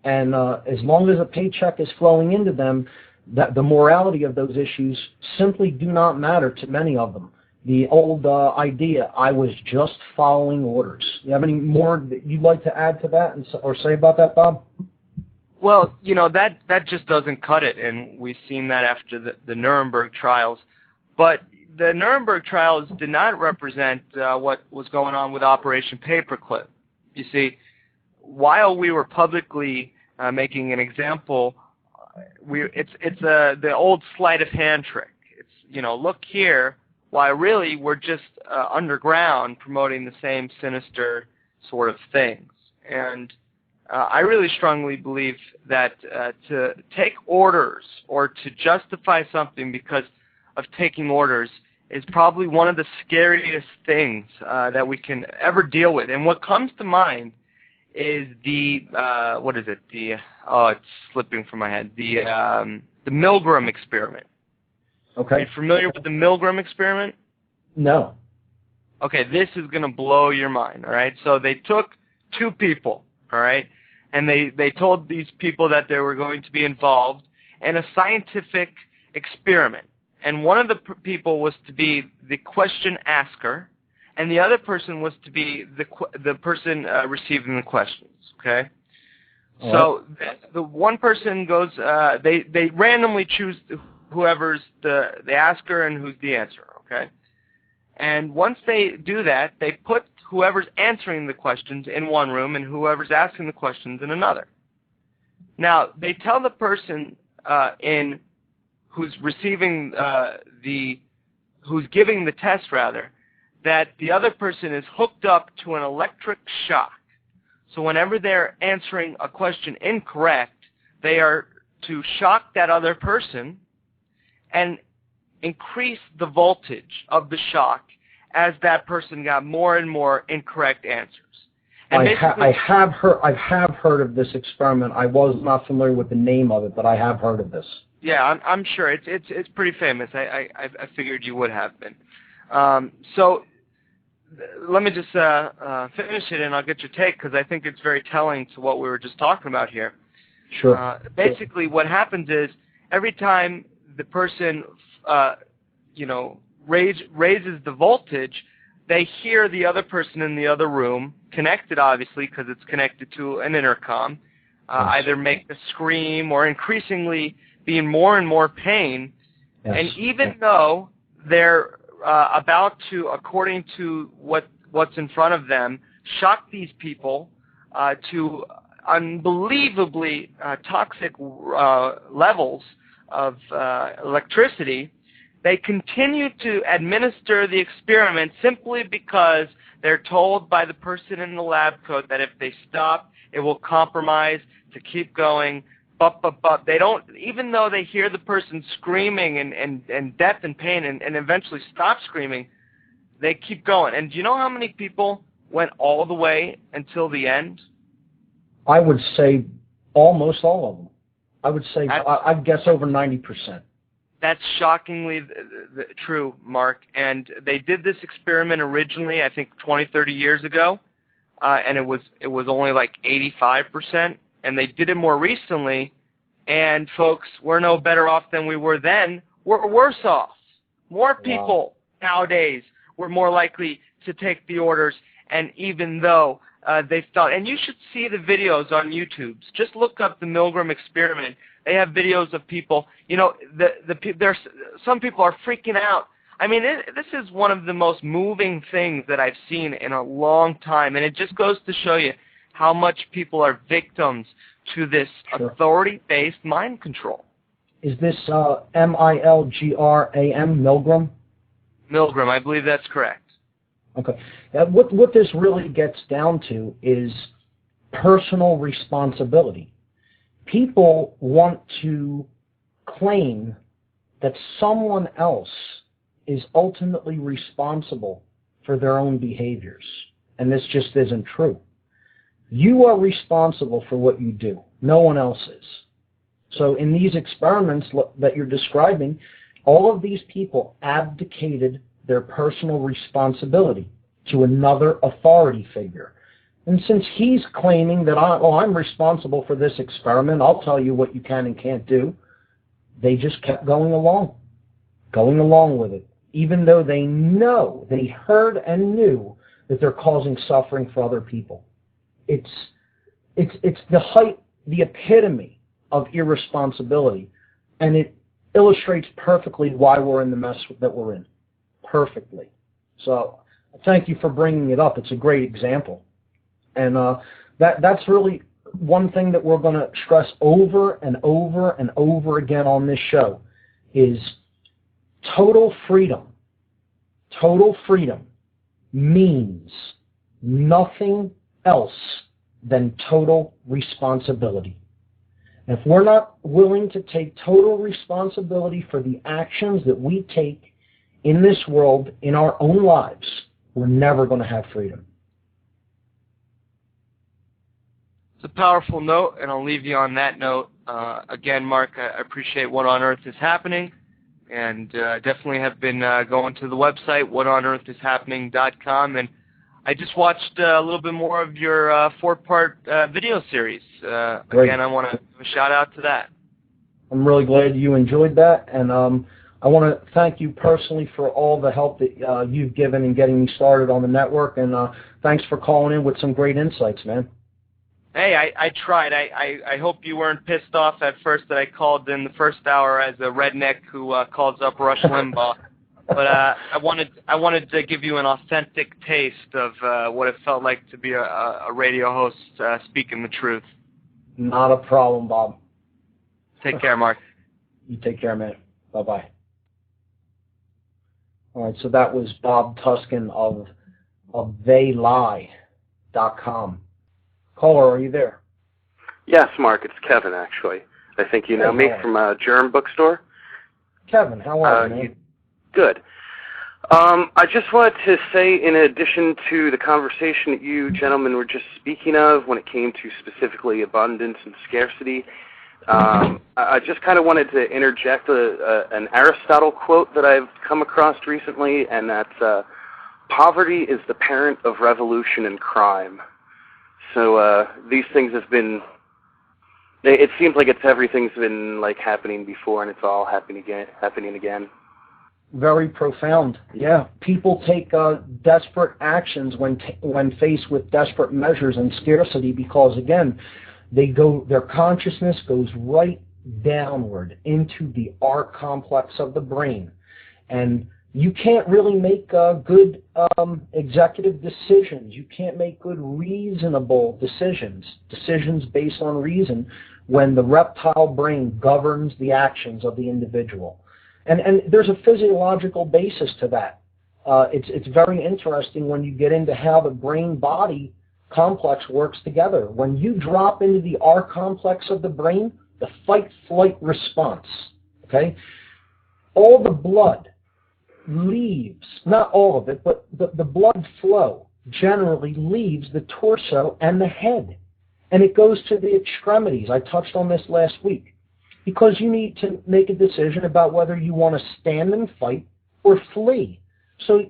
And as long as a paycheck is flowing into them, that the morality of those issues simply do not matter to many of them. The old idea, I was just following orders. You have any more that you'd like to add to that or say about that, Bob? Well, you know, that just doesn't cut it, and we've seen that after the Nuremberg trials. But the Nuremberg trials did not represent what was going on with Operation Paperclip. You see, while we were publicly making an example, it's the old sleight of hand trick. It's, you know, look here, while really we're just underground promoting the same sinister sort of things. And I really strongly believe that to take orders or to justify something because of taking orders is probably one of the scariest things that we can ever deal with. And what comes to mind is what is it? It's slipping from my head. The Milgram experiment. Okay. Are you familiar with the Milgram experiment? No. Okay, this is going to blow your mind, all right? So they took 2 people, all right, and they told these people that they were going to be involved in a scientific experiment. And one of the people was to be the question asker, and the other person was to be the person receiving the questions, okay? All so right. The one person goes, they randomly choose whoever's the asker and who's the answerer, okay? And once they do that, they put whoever's answering the questions in one room and whoever's asking the questions in another. Now, they tell the person who's receiving who's giving the test rather, that the other person is hooked up to an electric shock. So whenever they're answering a question incorrect, they are to shock that other person and increase the voltage of the shock as that person got more and more incorrect answers. And I have heard of this experiment. I was not familiar with the name of it, but I have heard of this. Yeah, I'm sure it's pretty famous. I figured you would have been. So let me just finish it, and I'll get your take, because I think it's very telling to what we were just talking about here. Sure. Basically, what happens is every time the person, raises the voltage, they hear the other person in the other room, connected obviously because it's connected to an intercom, either make a scream or increasingly be in more and more pain. Yes. And even though they're about to, according to what's in front of them, shock these people to unbelievably toxic levels of electricity, they continue to administer the experiment simply because they're told by the person in the lab coat that if they stop, it will compromise to keep going. But they don't, even though they hear the person screaming and death and pain and eventually stop screaming, they keep going. And do you know how many people went all the way until the end? I would say almost all of them. I would say, I'd guess over 90%. That's shockingly true, Mark. And they did this experiment originally, I think 20, 30 years ago, and it was only like 85%. And they did it more recently, and folks, we're no better off than we were then. We're worse off. More people nowadays were more likely to take the orders, and even though they thought, and you should see the videos on YouTube. Just look up the Milgram experiment. They have videos of people. There's some people are freaking out. I mean, this is one of the most moving things that I've seen in a long time, and it just goes to show you how much people are victims to this authority-based mind control. Is this Milgram, Milgram? Milgram, I believe that's correct. Okay. What this really gets down to is personal responsibility. People want to claim that someone else is ultimately responsible for their own behaviors, and this just isn't true. You are responsible for what you do. No one else is. So in these experiments that you're describing, all of these people abdicated their personal responsibility to another authority figure. And since he's claiming that I'm responsible for this experiment, I'll tell you what you can and can't do, they just kept going along with it, even though they heard and knew that they're causing suffering for other people. It's the epitome of irresponsibility, and it illustrates perfectly why we're in the mess that we're in. Perfectly. So thank you for bringing it up. It's a great example. And that's really one thing that we're going to stress over and over and over again on this show is total freedom. Total freedom means nothing else than total responsibility. And if we're not willing to take total responsibility for the actions that we take in this world, in our own lives, we're never going to have freedom. It's a powerful note, and I'll leave you on that note. Again, Mark, I appreciate What on Earth is Happening, and definitely have been going to the website, whatonearthishappening.com, and I just watched a little bit more of your 4-part video series. Again, I want to give a shout-out to that. I'm really glad you enjoyed that, and I want to thank you personally for all the help that you've given in getting me started on the network, and thanks for calling in with some great insights, man. Hey, I tried. I hope you weren't pissed off at first that I called in the first hour as a redneck who calls up Rush Limbaugh. But I wanted to give you an authentic taste of what it felt like to be a radio host speaking the truth. Not a problem, Bob. Take care, Mark. You take care, man. Bye-bye. All right, so that was Bob Tuskin of theylie.com. Caller, are you there? Yes, Mark, it's Kevin, actually. I think you know me from a Germ bookstore. Kevin, how are you, man? Good. I just wanted to say, in addition to the conversation that you gentlemen were just speaking of when it came to specifically abundance and scarcity, I just kind of wanted to interject an Aristotle quote that I've come across recently, and that's, poverty is the parent of revolution and crime. So these things have been, it seems like everything's been like happening before, and it's all happening again. Very profound. Yeah, people take desperate actions when faced with desperate measures and scarcity, because again, their consciousness goes right downward into the R complex of the brain, and you can't really make good executive decisions. You can't make good reasonable decisions based on reason, when the reptile brain governs the actions of the individual. And there's a physiological basis to that. It's very interesting when you get into how the brain-body complex works together. When you drop into the R complex of the brain, the fight-flight response, okay, all the blood leaves, not all of it, but the blood flow generally leaves the torso and the head, and it goes to the extremities. I touched on this last week. Because you need to make a decision about whether you want to stand and fight or flee. So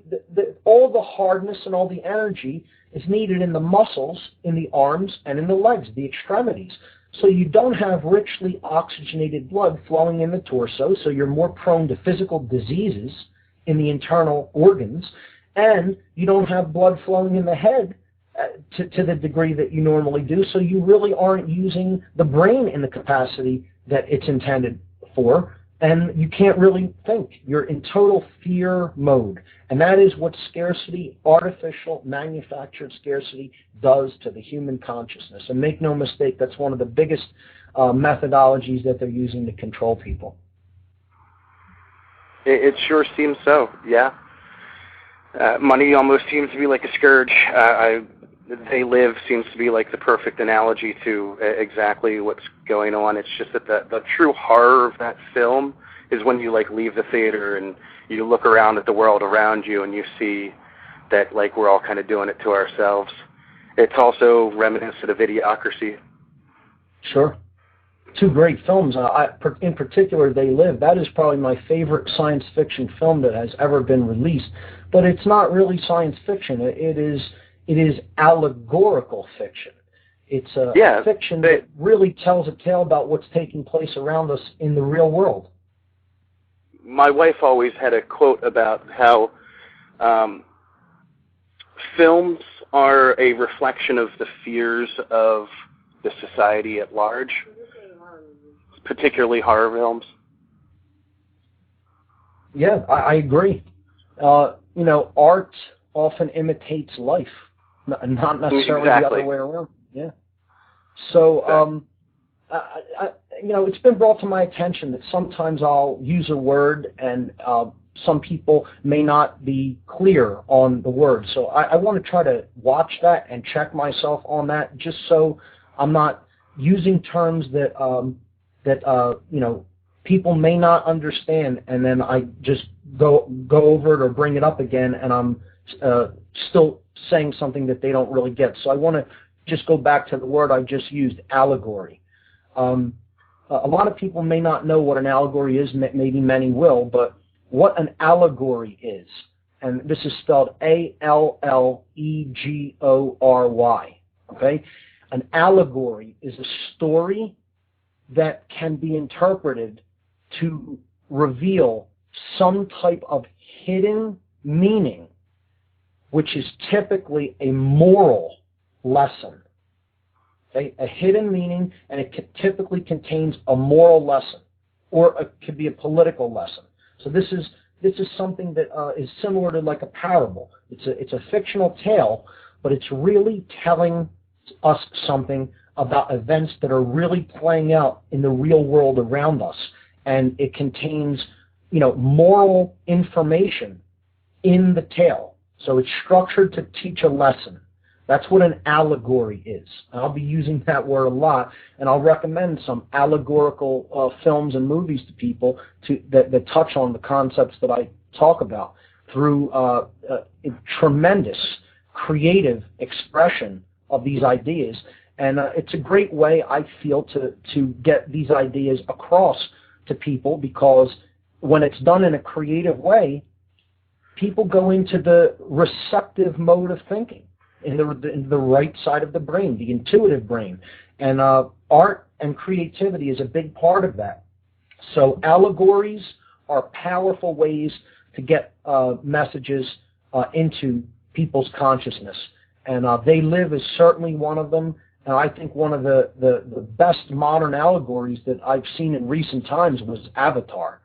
all the hardness and all the energy is needed in the muscles, in the arms, and in the legs, the extremities. So you don't have richly oxygenated blood flowing in the torso, so you're more prone to physical diseases in the internal organs, and you don't have blood flowing in the head to the degree that you normally do, so you really aren't using the brain in the capacity that it's intended for, and you can't really think. You're in total fear mode, and that is what scarcity, artificial, manufactured scarcity, does to the human consciousness. And make no mistake, that's one of the biggest methodologies that they're using to control people. It sure seems so, yeah. Money almost seems to be like a scourge. They Live seems to be like the perfect analogy to exactly what's going on. It's just that the true horror of that film is when you like leave the theater and you look around at the world around you and you see that like we're all kind of doing it to ourselves. It's also reminiscent of Idiocracy. Sure. Two great films. In particular, They Live. That is probably my favorite science fiction film that has ever been released. But it's not really science fiction. It is allegorical fiction. It's a fiction that really tells a tale about what's taking place around us in the real world. My wife always had a quote about how films are a reflection of the fears of the society at large, particularly horror films. Yeah, I agree. Art often imitates life. Not necessarily the other way around. Yeah. So, it's been brought to my attention that sometimes I'll use a word and some people may not be clear on the word. So I want to try to watch that and check myself on that, just so I'm not using terms that people may not understand, and then I just go over it or bring it up again, and I'm still saying something that they don't really get. So I want to just go back to the word I just used, allegory. A lot of people may not know what an allegory is, maybe many will, but what an allegory is, and this is spelled A-L-L-E-G-O-R-Y, okay? An allegory is a story that can be interpreted to reveal some type of hidden meaning, which is typically a moral lesson. Okay? A hidden meaning, and it typically contains a moral lesson, or it could be a political lesson. So this is something that is similar to like a parable. It's a fictional tale, but it's really telling us something about events that are really playing out in the real world around us. and it contains, moral information in the tale. So it's structured to teach a lesson. That's what an allegory is. I'll be using that word a lot, and I'll recommend some allegorical films and movies to people that touch on the concepts that I talk about through tremendous creative expression of these ideas. And it's a great way, I feel, to get these ideas across to people, because when it's done in a creative way, people go into the receptive mode of thinking, in the right side of the brain, the intuitive brain. And art and creativity is a big part of that. So allegories are powerful ways to get messages into people's consciousness. And They Live is certainly one of them. And I think one of the best modern allegories that I've seen in recent times was Avatar.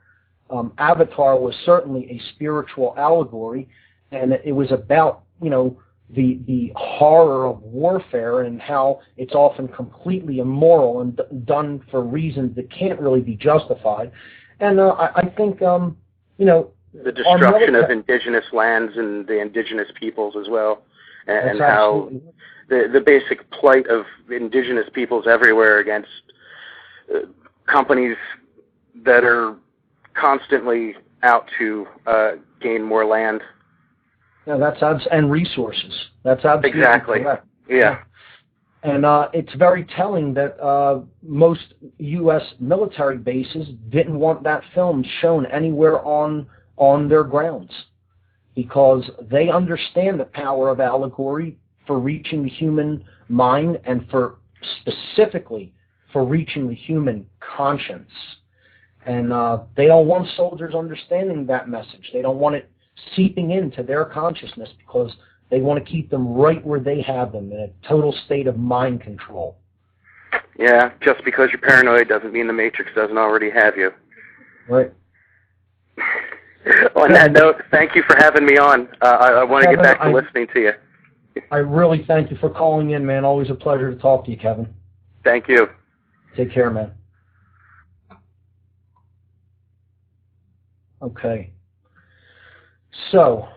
Avatar was certainly a spiritual allegory, and it was about, the horror of warfare and how it's often completely immoral and done for reasons that can't really be justified. And I think, the destruction of indigenous lands and the indigenous peoples as well, and how the basic plight of indigenous peoples everywhere against companies that are constantly out to gain more land. Yeah, and resources. That's absolutely exactly correct. Yeah. And it's very telling that most U.S. military bases didn't want that film shown anywhere on their grounds, because they understand the power of allegory for reaching the human mind and specifically for reaching the human conscience. And they don't want soldiers understanding that message. They don't want it seeping into their consciousness, because they want to keep them right where they have them, in a total state of mind control. Yeah, just because you're paranoid doesn't mean the Matrix doesn't already have you. Right. On that note, thank you for having me on. I want to get back to listening to you. I really thank you for calling in, man. Always a pleasure to talk to you, Kevin. Thank you. Take care, man. Okay. So,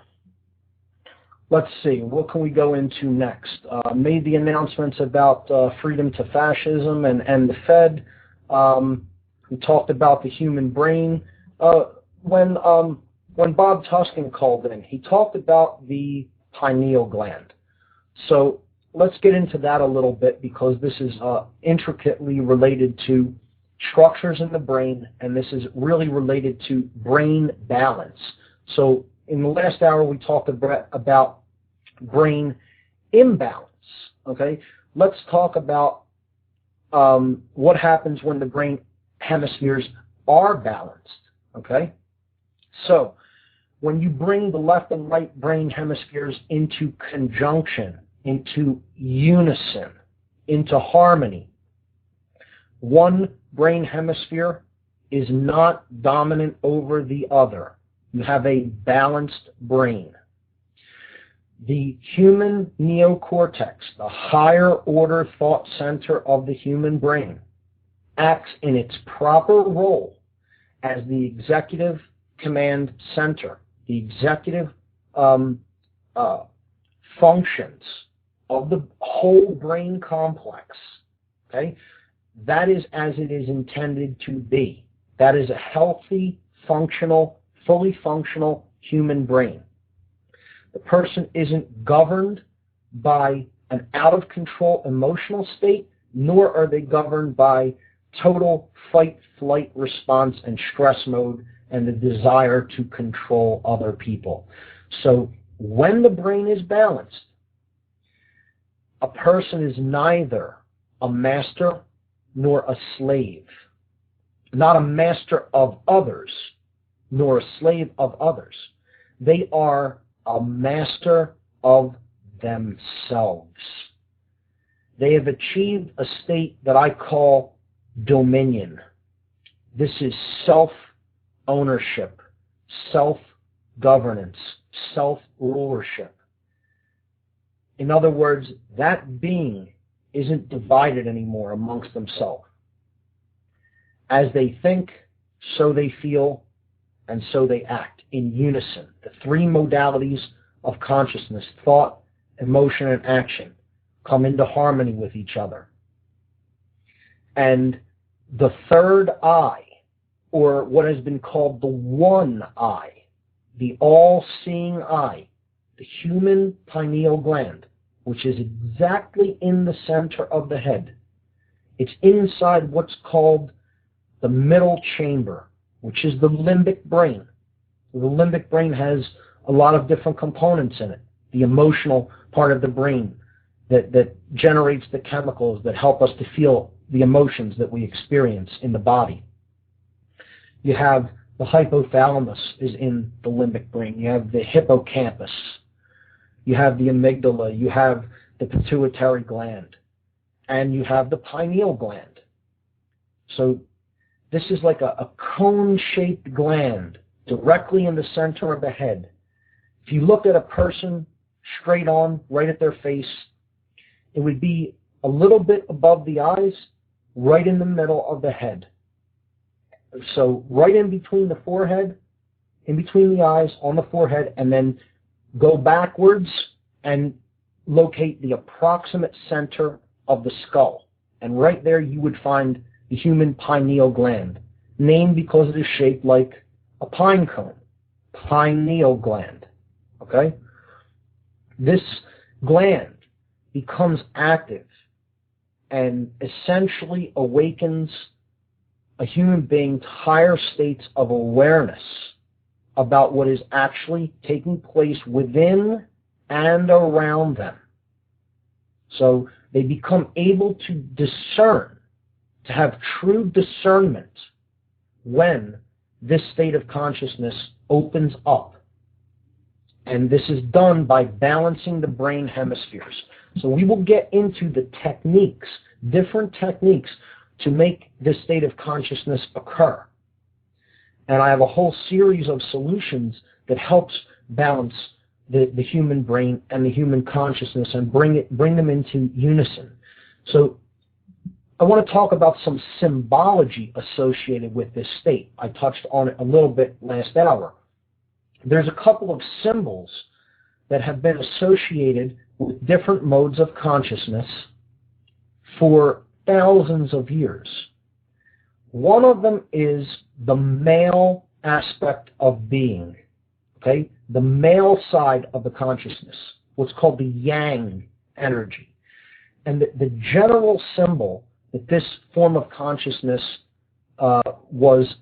let's see. What can we go into next? Made the announcements about freedom to fascism and the Fed. We talked about the human brain. When Bob Tuskin called in, he talked about the pineal gland. So let's get into that a little bit, because this is intricately related to structures in the brain, and this is really related to brain balance. So in the last hour, we talked about brain imbalance. Okay, let's talk about what happens when the brain hemispheres are balanced. Okay, so when you bring the left and right brain hemispheres into conjunction, into unison, into harmony, one brain hemisphere is not dominant over the other. You have a balanced brain. The human neocortex, the higher order thought center of the human brain, acts in its proper role as the executive command center, the executive functions of the whole brain complex. Okay? That is as it is intended to be. That is a healthy, functional, fully functional human brain. The person isn't governed by an out-of-control emotional state, nor are they governed by total fight-flight response and stress mode and the desire to control other people. So when the brain is balanced, a person is neither a master nor a slave, not a master of others, nor a slave of others. They are a master of themselves. They have achieved a state that I call dominion. This is self-ownership, self-governance, self-rulership. In other words, that being isn't divided anymore amongst themselves. As they think, so they feel, and so they act in unison. The three modalities of consciousness, thought, emotion, and action, come into harmony with each other. And the third eye, or what has been called the one eye, the all-seeing eye, the human pineal gland, which is exactly in the center of the head. It's inside what's called the middle chamber, which is the limbic brain. The limbic brain has a lot of different components in it. The emotional part of the brain that generates the chemicals that help us to feel the emotions that we experience in the body. You have the hypothalamus is in the limbic brain. You have the hippocampus. You have the amygdala. You have the pituitary gland. And you have the pineal gland. So this is like a cone-shaped gland directly in the center of the head. If you look at a person straight on, right at their face, it would be a little bit above the eyes, right in the middle of the head. So right in between the forehead, in between the eyes, on the forehead, and then go backwards and locate the approximate center of the skull. And right there you would find the human pineal gland, named because it is shaped like a pine cone. Pineal gland. Okay? This gland becomes active and essentially awakens a human being to higher states of awareness about what is actually taking place within and around them. So they become able to discern, to have true discernment when this state of consciousness opens up. And this is done by balancing the brain hemispheres. So we will get into the techniques, different techniques to make this state of consciousness occur. And I have a whole series of solutions that helps balance the human brain and the human consciousness and bring them into unison. So I want to talk about some symbology associated with this state. I touched on it a little bit last hour. There's a couple of symbols that have been associated with different modes of consciousness for thousands of years. One of them is the male aspect of being, okay? The male side of the consciousness, what's called the yang energy. And the general symbol that this form of consciousness was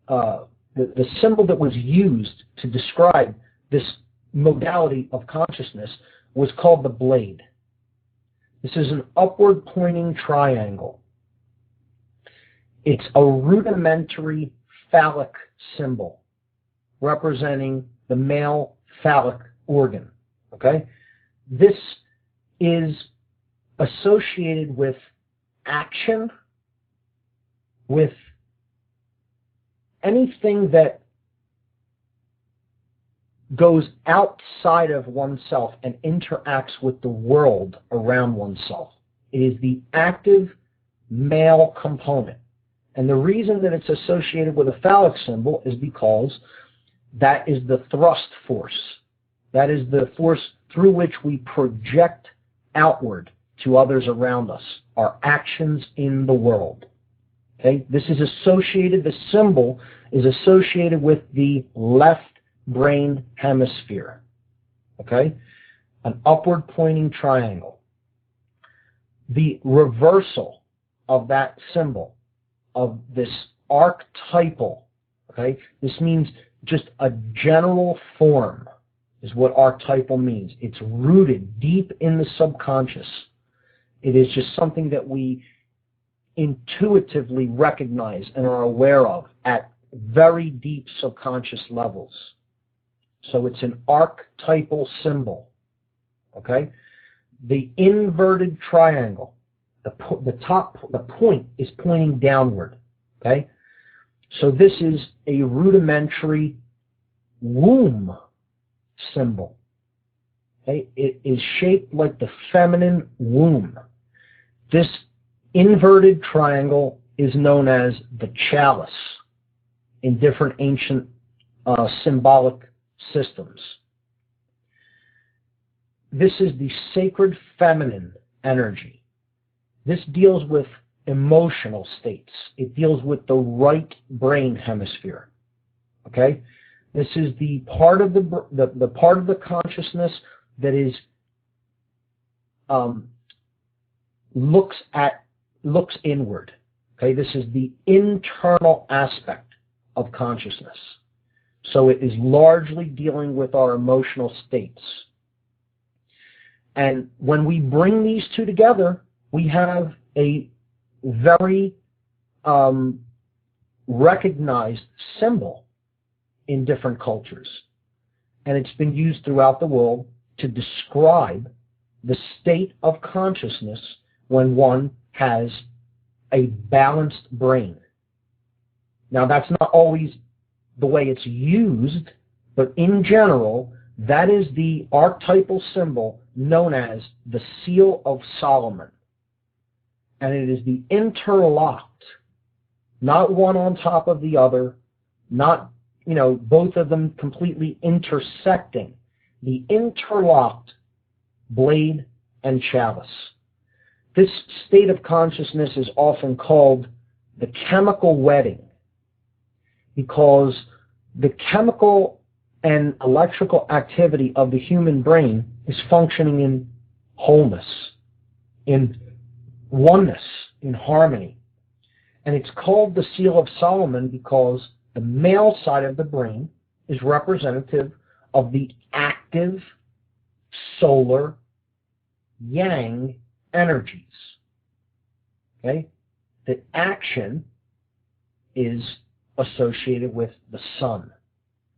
the symbol that was used to describe this modality of consciousness was called the blade. This is an upward pointing triangle. It's a rudimentary phallic symbol representing the male phallic organ. Okay? This is associated with action, with anything that goes outside of oneself and interacts with the world around oneself. It is the active male component. And the reason that it's associated with a phallic symbol is because that is the thrust force. That is the force through which we project outward to others around us, our actions in the world. Okay? This is associated, the symbol is associated with the left brain hemisphere. Okay? An upward pointing triangle. The reversal of that symbol, of this archetypal, okay? This means just a general form is what archetypal means. It's rooted deep in the subconscious. It is just something that we intuitively recognize and are aware of at very deep subconscious levels. So it's an archetypal symbol. Okay? The inverted triangle, the point is pointing downward. Okay? So this is a rudimentary womb symbol. Okay? It is shaped like the feminine womb. This inverted triangle is known as the chalice. in different ancient symbolic systems. This is the sacred feminine energy. This deals with emotional states. It deals with the right brain hemisphere. Okay? This is the part of the part of the consciousness that is looks inward. Okay? This is the internal aspect of consciousness. So it is largely dealing with our emotional states. And when we bring these two together, we have a very recognized symbol in different cultures. And it's been used throughout the world to describe the state of consciousness when one has a balanced brain. Now, that's not always the way it's used, but in general, that is the archetypal symbol known as the Seal of Solomon. And it is the interlocked, not one on top of the other, not, both of them completely intersecting, the interlocked blade and chalice. This state of consciousness is often called the chemical wedding, because the chemical and electrical activity of the human brain is functioning in wholeness, in oneness, in harmony. And it's called the Seal of Solomon because the male side of the brain is representative of the active solar yang energies. Okay? The action is associated with the sun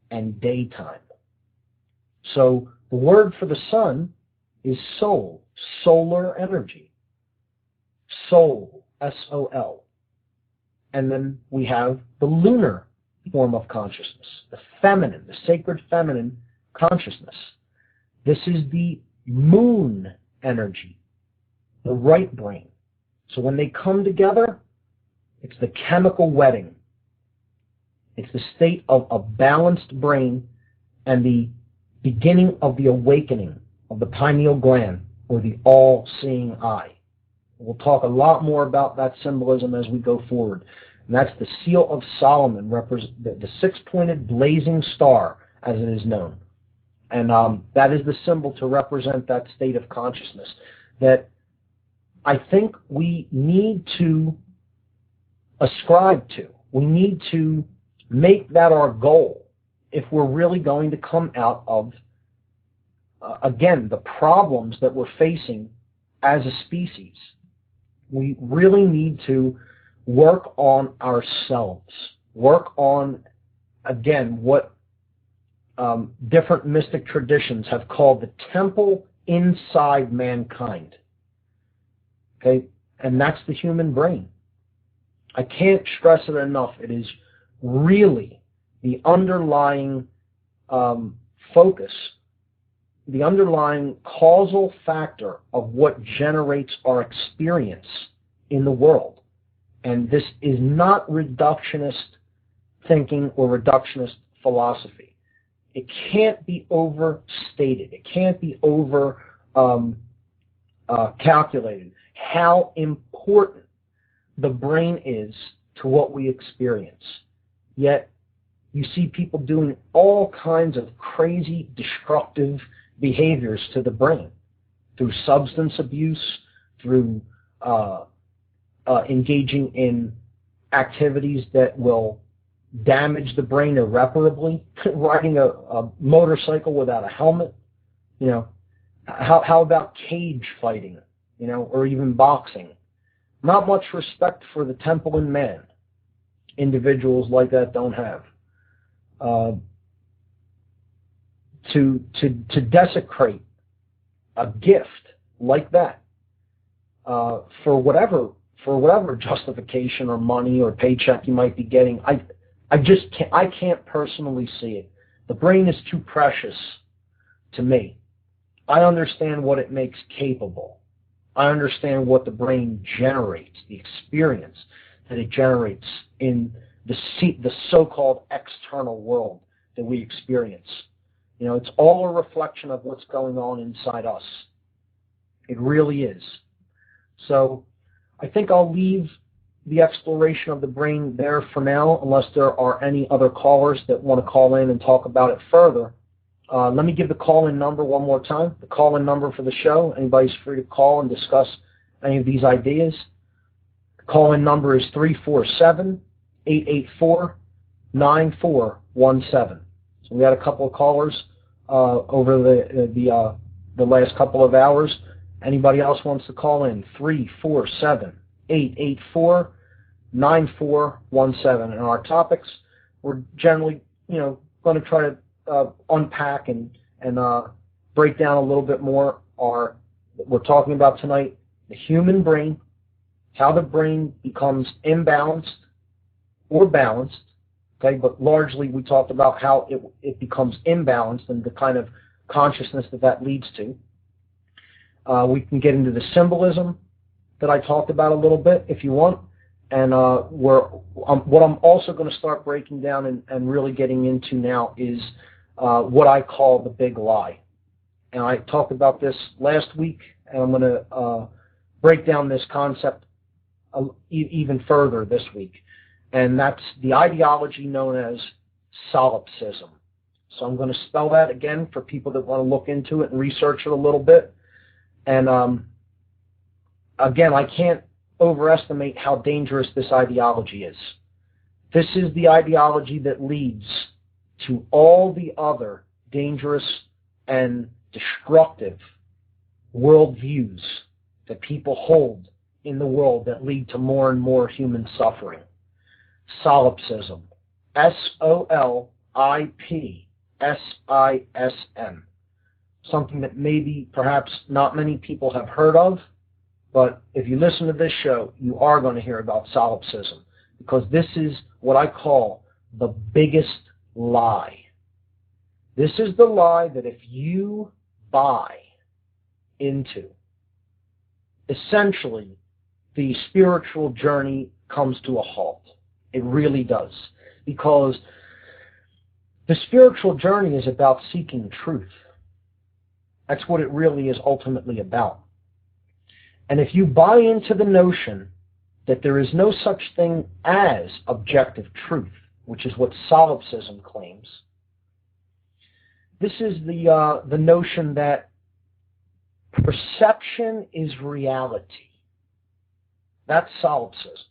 and daytime. So the word for the sun is soul, solar energy. Soul, S-O-L. And then we have the lunar form of consciousness, the feminine, the sacred feminine consciousness. This is the moon energy, the right brain. So when they come together, it's the chemical wedding. It's the state of a balanced brain and the beginning of the awakening of the pineal gland, or the all-seeing eye. We'll talk a lot more about that symbolism as we go forward. And that's the Seal of Solomon, the six-pointed blazing star, as it is known. And that is the symbol to represent that state of consciousness that I think we need to ascribe to. We need to make that our goal if we're really going to come out of, again, the problems that we're facing as a species. We really need to work on ourselves, work on, again, what different mystic traditions have called the temple inside mankind. Okay? And that's the human brain. I can't stress it enough. It is really the underlying focus, the underlying causal factor of what generates our experience in the world. And this is not reductionist thinking or reductionist philosophy. It can't be overstated. It can't be over calculated how important the brain is to what we experience. Yet you see people doing all kinds of crazy, destructive behaviors to the brain through substance abuse, through engaging in activities that will damage the brain irreparably, riding a motorcycle without a helmet. How about cage fighting, or even boxing? Not much respect for the temple in man. Individuals like that don't have. To desecrate a gift like that for whatever justification or money or paycheck you might be getting, I can't personally see it. The brain is too precious to me. I understand what it makes capable. I understand what the brain generates, the experience that it generates in the so-called external world that we experience. It's all a reflection of what's going on inside us. It really is. So I think I'll leave the exploration of the brain there for now, unless there are any other callers that want to call in and talk about it further. Let me give the call-in number one more time. The call-in number for the show. Anybody's free to call and discuss any of these ideas. The call-in number is 347-884-9417. So we had a couple of callers over the last couple of hours. Anybody else wants to call in? 347-884-9417. And our topics, we're generally, going to try to unpack and break down a little bit more. We're talking about tonight the human brain, how the brain becomes imbalanced or balanced. Okay, but largely we talked about how it becomes imbalanced and the kind of consciousness that leads to. We can get into the symbolism that I talked about a little bit if you want. And what I'm also going to start breaking down and really getting into now is what I call the big lie. And I talked about this last week, and I'm going to break down this concept even further this week. And that's the ideology known as solipsism. So I'm going to spell that again for people that want to look into it and research it a little bit. And again, I can't overestimate how dangerous this ideology is. This is the ideology that leads to all the other dangerous and destructive worldviews that people hold in the world that lead to more and more human suffering. Solipsism. SOLIPSISM. Something that maybe perhaps not many people have heard of, but if you listen to this show, you are going to hear about solipsism, because this is what I call the biggest lie. This is the lie that if you buy into, essentially the spiritual journey comes to a halt. It really does. Because the spiritual journey is about seeking truth. That's what it really is ultimately about. And if you buy into the notion that there is no such thing as objective truth, which is what solipsism claims, this is the notion that perception is reality. That's solipsism.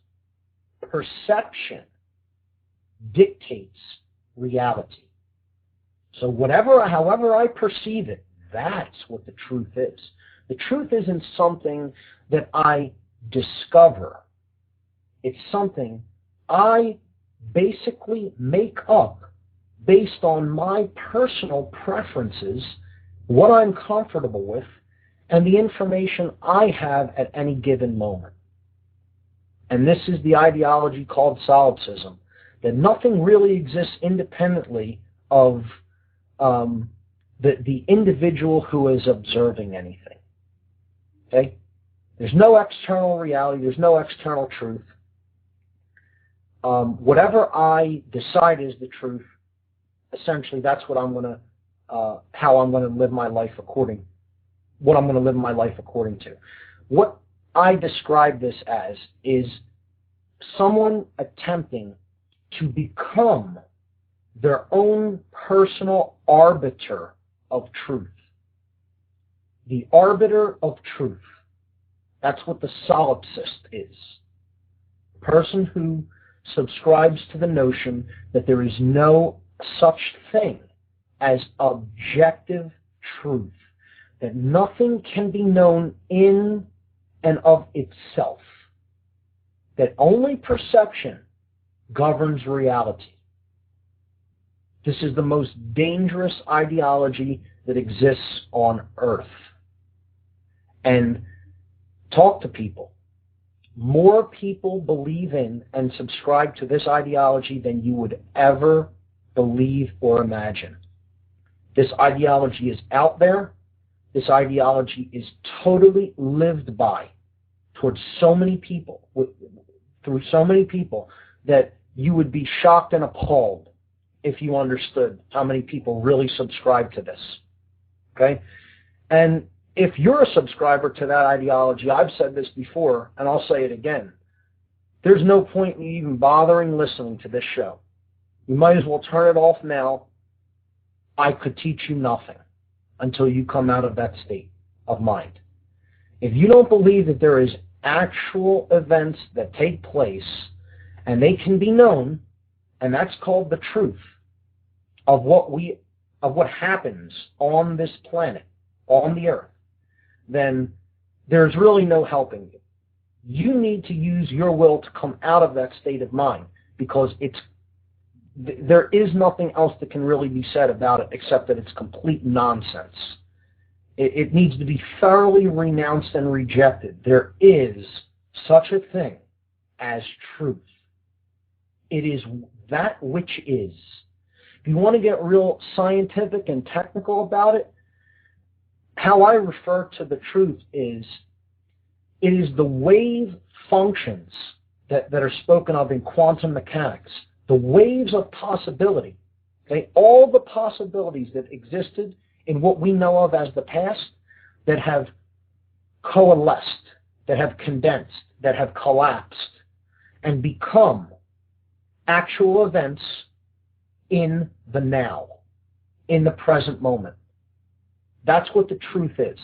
Perception dictates reality. So however I perceive it, that's what the truth is. The truth isn't something that I discover. It's something I basically make up based on my personal preferences, what I'm comfortable with, and the information I have at any given moment. And this is the ideology called solipsism, that nothing really exists independently of the individual who is observing anything. Okay? There's no external reality. There's no external truth. Whatever I decide is the truth, essentially that's what I'm going to, how I'm going to live my life according, what I'm going to live my life according to. What I describe this as is someone attempting to become their own personal arbiter of truth. The arbiter of truth. That's what the solipsist is. A person who subscribes to the notion that there is no such thing as objective truth, that nothing can be known in and of itself, that only perception governs reality. This is the most dangerous ideology that exists on earth. And talk to people. More people believe in and subscribe to this ideology than you would ever believe or imagine. This ideology is out there. This ideology is totally lived by towards so many people, through so many people, that you would be shocked and appalled if you understood how many people really subscribe to this. Okay? And if you're a subscriber to that ideology, I've said this before, and I'll say it again, there's no point in you even bothering listening to this show. You might as well turn it off now. I could teach you nothing until you come out of that state of mind. If you don't believe that there is actual events that take place and they can be known, and that's called the truth of what happens on this planet, on the earth, then there's really no helping you. You need to use your will to come out of that state of mind, because there is nothing else that can really be said about it except that it's complete nonsense. It needs to be thoroughly renounced and rejected. There is such a thing as truth. It is that which is. If you want to get real scientific and technical about it, how I refer to the truth is, it is the wave functions that are spoken of in quantum mechanics, the waves of possibility. Okay? All the possibilities that existed in what we know of as the past, that have coalesced, that have condensed, that have collapsed, and become actual events in the now, in the present moment. That's what the truth is.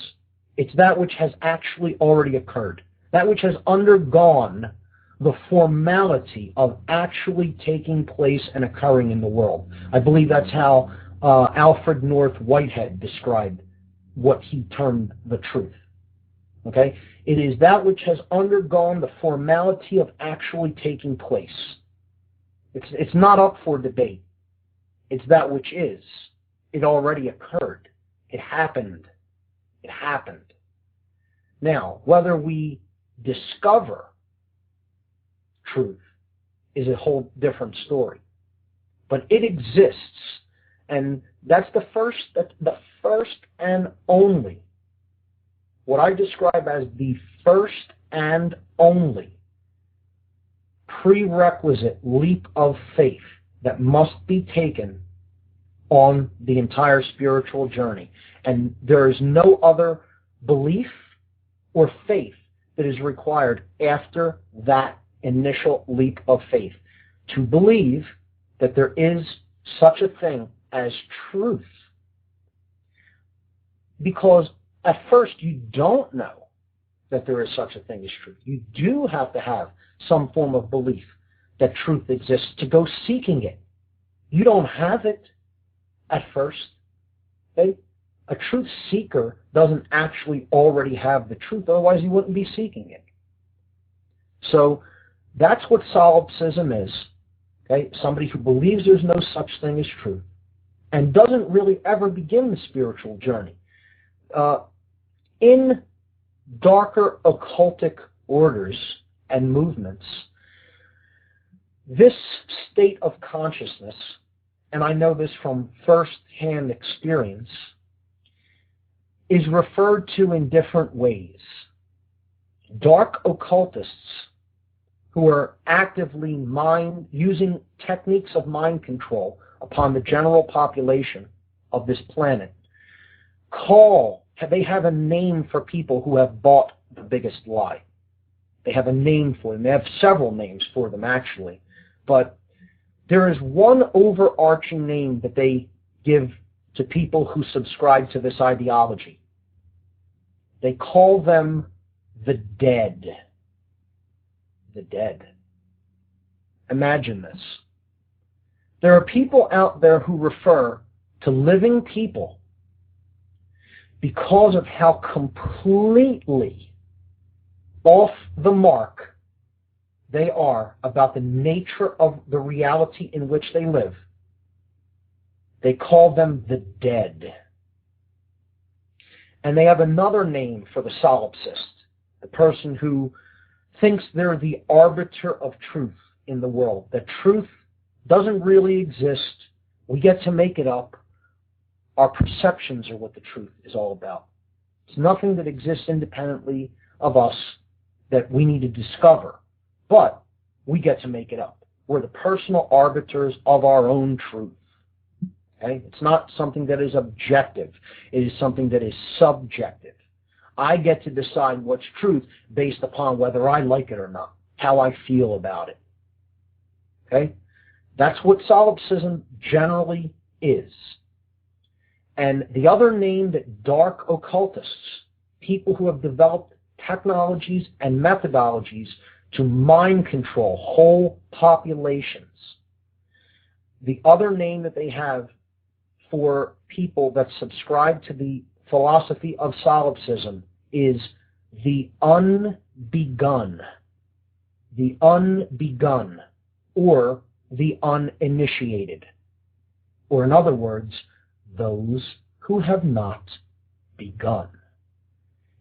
It's that which has actually already occurred, that which has undergone the formality of actually taking place and occurring in the world. I believe that's how Alfred North Whitehead described what he termed the truth. Okay? It is that which has undergone the formality of actually taking place. It's not up for debate. It's that which is. It already occurred. It happened. It happened. Now, whether we discover truth is a whole different story. But it exists. And that's the first and only, what I describe as the first and only prerequisite leap of faith that must be taken on the entire spiritual journey. And there is no other belief or faith that is required after that initial leap of faith, to believe that there is such a thing as truth. Because at first you don't know that there is such a thing as truth. You do have to have some form of belief that truth exists to go seeking it. You don't have it at first. Okay? A truth seeker doesn't actually already have the truth, otherwise he wouldn't be seeking it. So that's what solipsism is. Okay? Somebody who believes there's no such thing as truth and doesn't really ever begin the spiritual journey. In darker occultic orders and movements, this state of consciousness, and I know this from first-hand experience, is referred to in different ways. Dark occultists who are actively using techniques of mind control upon the general population of this planet they have a name for people who have bought the biggest lie. They have a name for them. They have several names for them, actually. But there is one overarching name that they give to people who subscribe to this ideology. They call them the dead. The dead. Imagine this. There are people out there who refer to living people because of how completely off the mark they are about the nature of the reality in which they live. They call them the dead. And they have another name for the solipsist, the person who thinks they're the arbiter of truth in the world, that truth doesn't really exist. We get to make it up. Our perceptions are what the truth is all about. It's nothing that exists independently of us that we need to discover, but we get to make it up. We're the personal arbiters of our own truth. Okay? It's not something that is objective. It is something that is subjective. I get to decide what's truth based upon whether I like it or not, how I feel about it. Okay? That's what solipsism generally is. And the other name that dark occultists, people who have developed technologies and methodologies to mind control whole populations, the other name that they have for people that subscribe to the philosophy of solipsism is the unbegun. The unbegun, or the uninitiated. Or in other words, those who have not begun.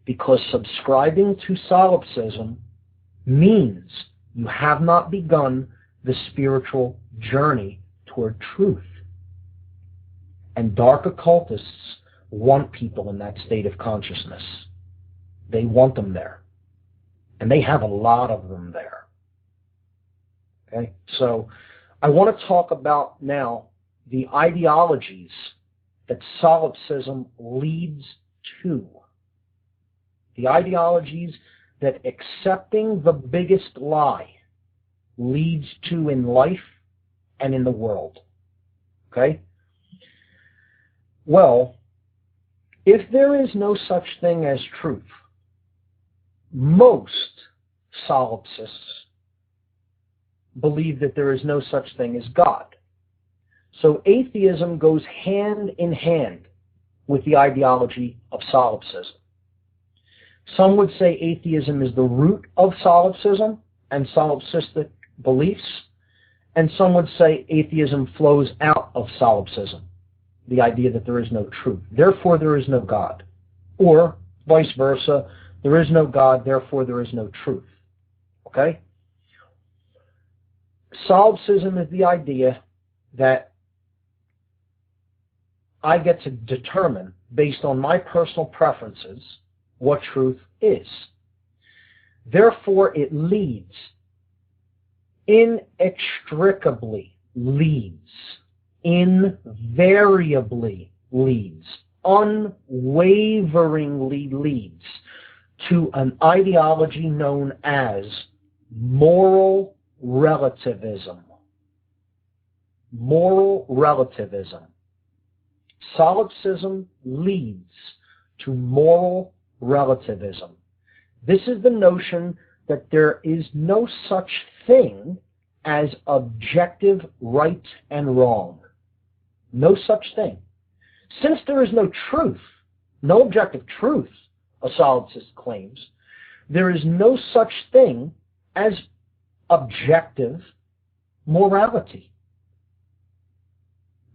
Because subscribing to solipsism means you have not begun the spiritual journey toward truth. And dark occultists want people in that state of consciousness. They want them there. And they have a lot of them there. Okay? So I want to talk about now the ideologies that solipsism leads to. The ideologies that accepting the biggest lie leads to in life and in the world. Okay? Well, if there is no such thing as truth, most solipsists believe that there is no such thing as God. So atheism goes hand in hand with the ideology of solipsism. Some would say atheism is the root of solipsism and solipsistic beliefs, and some would say atheism flows out of solipsism, the idea that there is no truth, therefore there is no God. Or vice versa, there is no God, therefore there is no truth. Okay? Solipsism is the idea that I get to determine, based on my personal preferences, what truth is. Therefore, it leads, inextricably leads, invariably leads, unwaveringly leads to an ideology known as moral relativism. Moral relativism. Solipsism leads to moral relativism. This is the notion that there is no such thing as objective right and wrong. No such thing. Since there is no truth, no objective truth, a solipsist claims, there is no such thing as objective morality.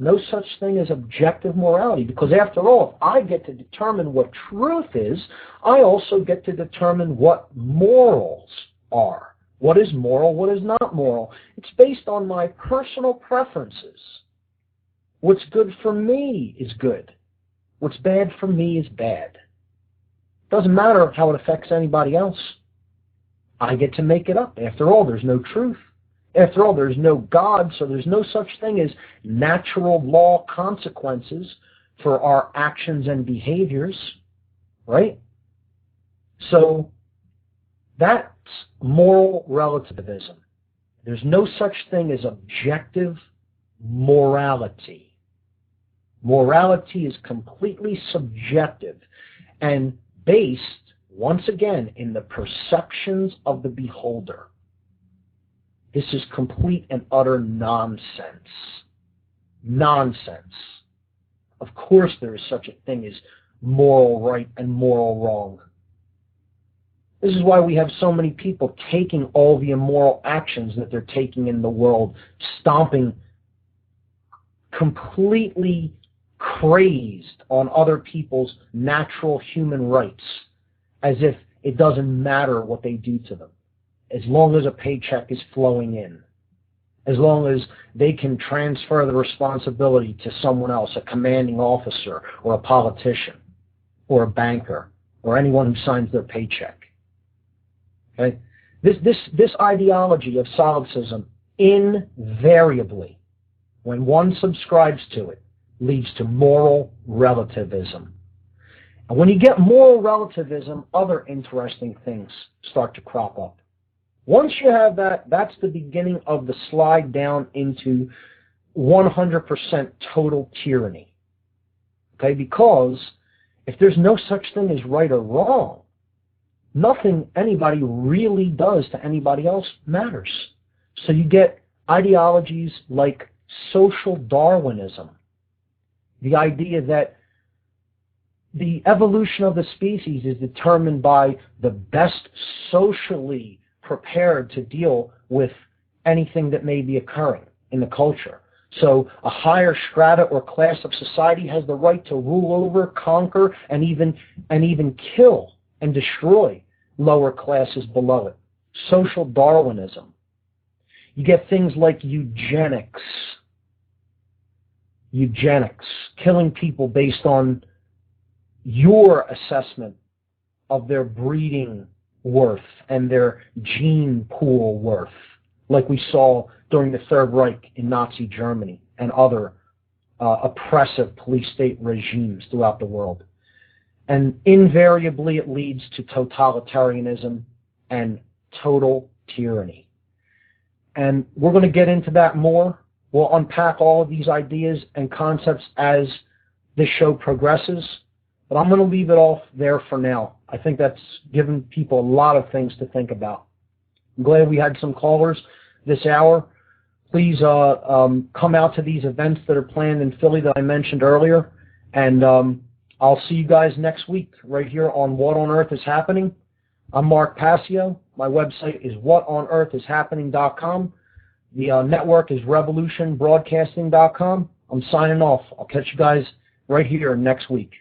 No such thing as objective morality, because after all, if I get to determine what truth is, I also get to determine what morals are. What is moral, what is not moral? It's based on my personal preferences. What's good for me is good. What's bad for me is bad. Doesn't matter how it affects anybody else. I get to make it up. After all, there's no truth. After all, there's no God, so there's no such thing as natural law consequences for our actions and behaviors, right? So that's moral relativism. There's no such thing as objective morality. Morality is completely subjective and based, once again, in the perceptions of the beholder. This is complete and utter nonsense. Nonsense. Of course there is such a thing as moral right and moral wrong. This is why we have so many people taking all the immoral actions that they're taking in the world, stomping completely crazed on other people's natural human rights, as if it doesn't matter what they do to them, as long as a paycheck is flowing in, as long as they can transfer the responsibility to someone else, a commanding officer or a politician or a banker or anyone who signs their paycheck. Okay? This ideology of solipsism invariably, when one subscribes to it, leads to moral relativism. And when you get moral relativism, other interesting things start to crop up. Once you have that, that's the beginning of the slide down into 100% total tyranny. Okay, because if there's no such thing as right or wrong, nothing anybody really does to anybody else matters. So you get ideologies like social Darwinism, the idea that the evolution of the species is determined by the best socially prepared to deal with anything that may be occurring in the culture. So a higher strata or class of society has the right to rule over, conquer, and even kill and destroy lower classes below it. Social Darwinism. You get things like eugenics, killing people based on your assessment of their breeding worth and their gene pool worth, like we saw during the Third Reich in Nazi Germany and other oppressive police state regimes throughout the world. And invariably it leads to totalitarianism and total tyranny. And we're going to get into that more. We'll unpack all of these ideas and concepts as this show progresses. But I'm going to leave it off there for now. I think that's given people a lot of things to think about. I'm glad we had some callers this hour. Please come out to these events that are planned in Philly that I mentioned earlier. And I'll see you guys next week right here on What on Earth is Happening. I'm Mark Passio. My website is whatonearthishappening.com. The network is revolutionbroadcasting.com. I'm signing off. I'll catch you guys right here next week.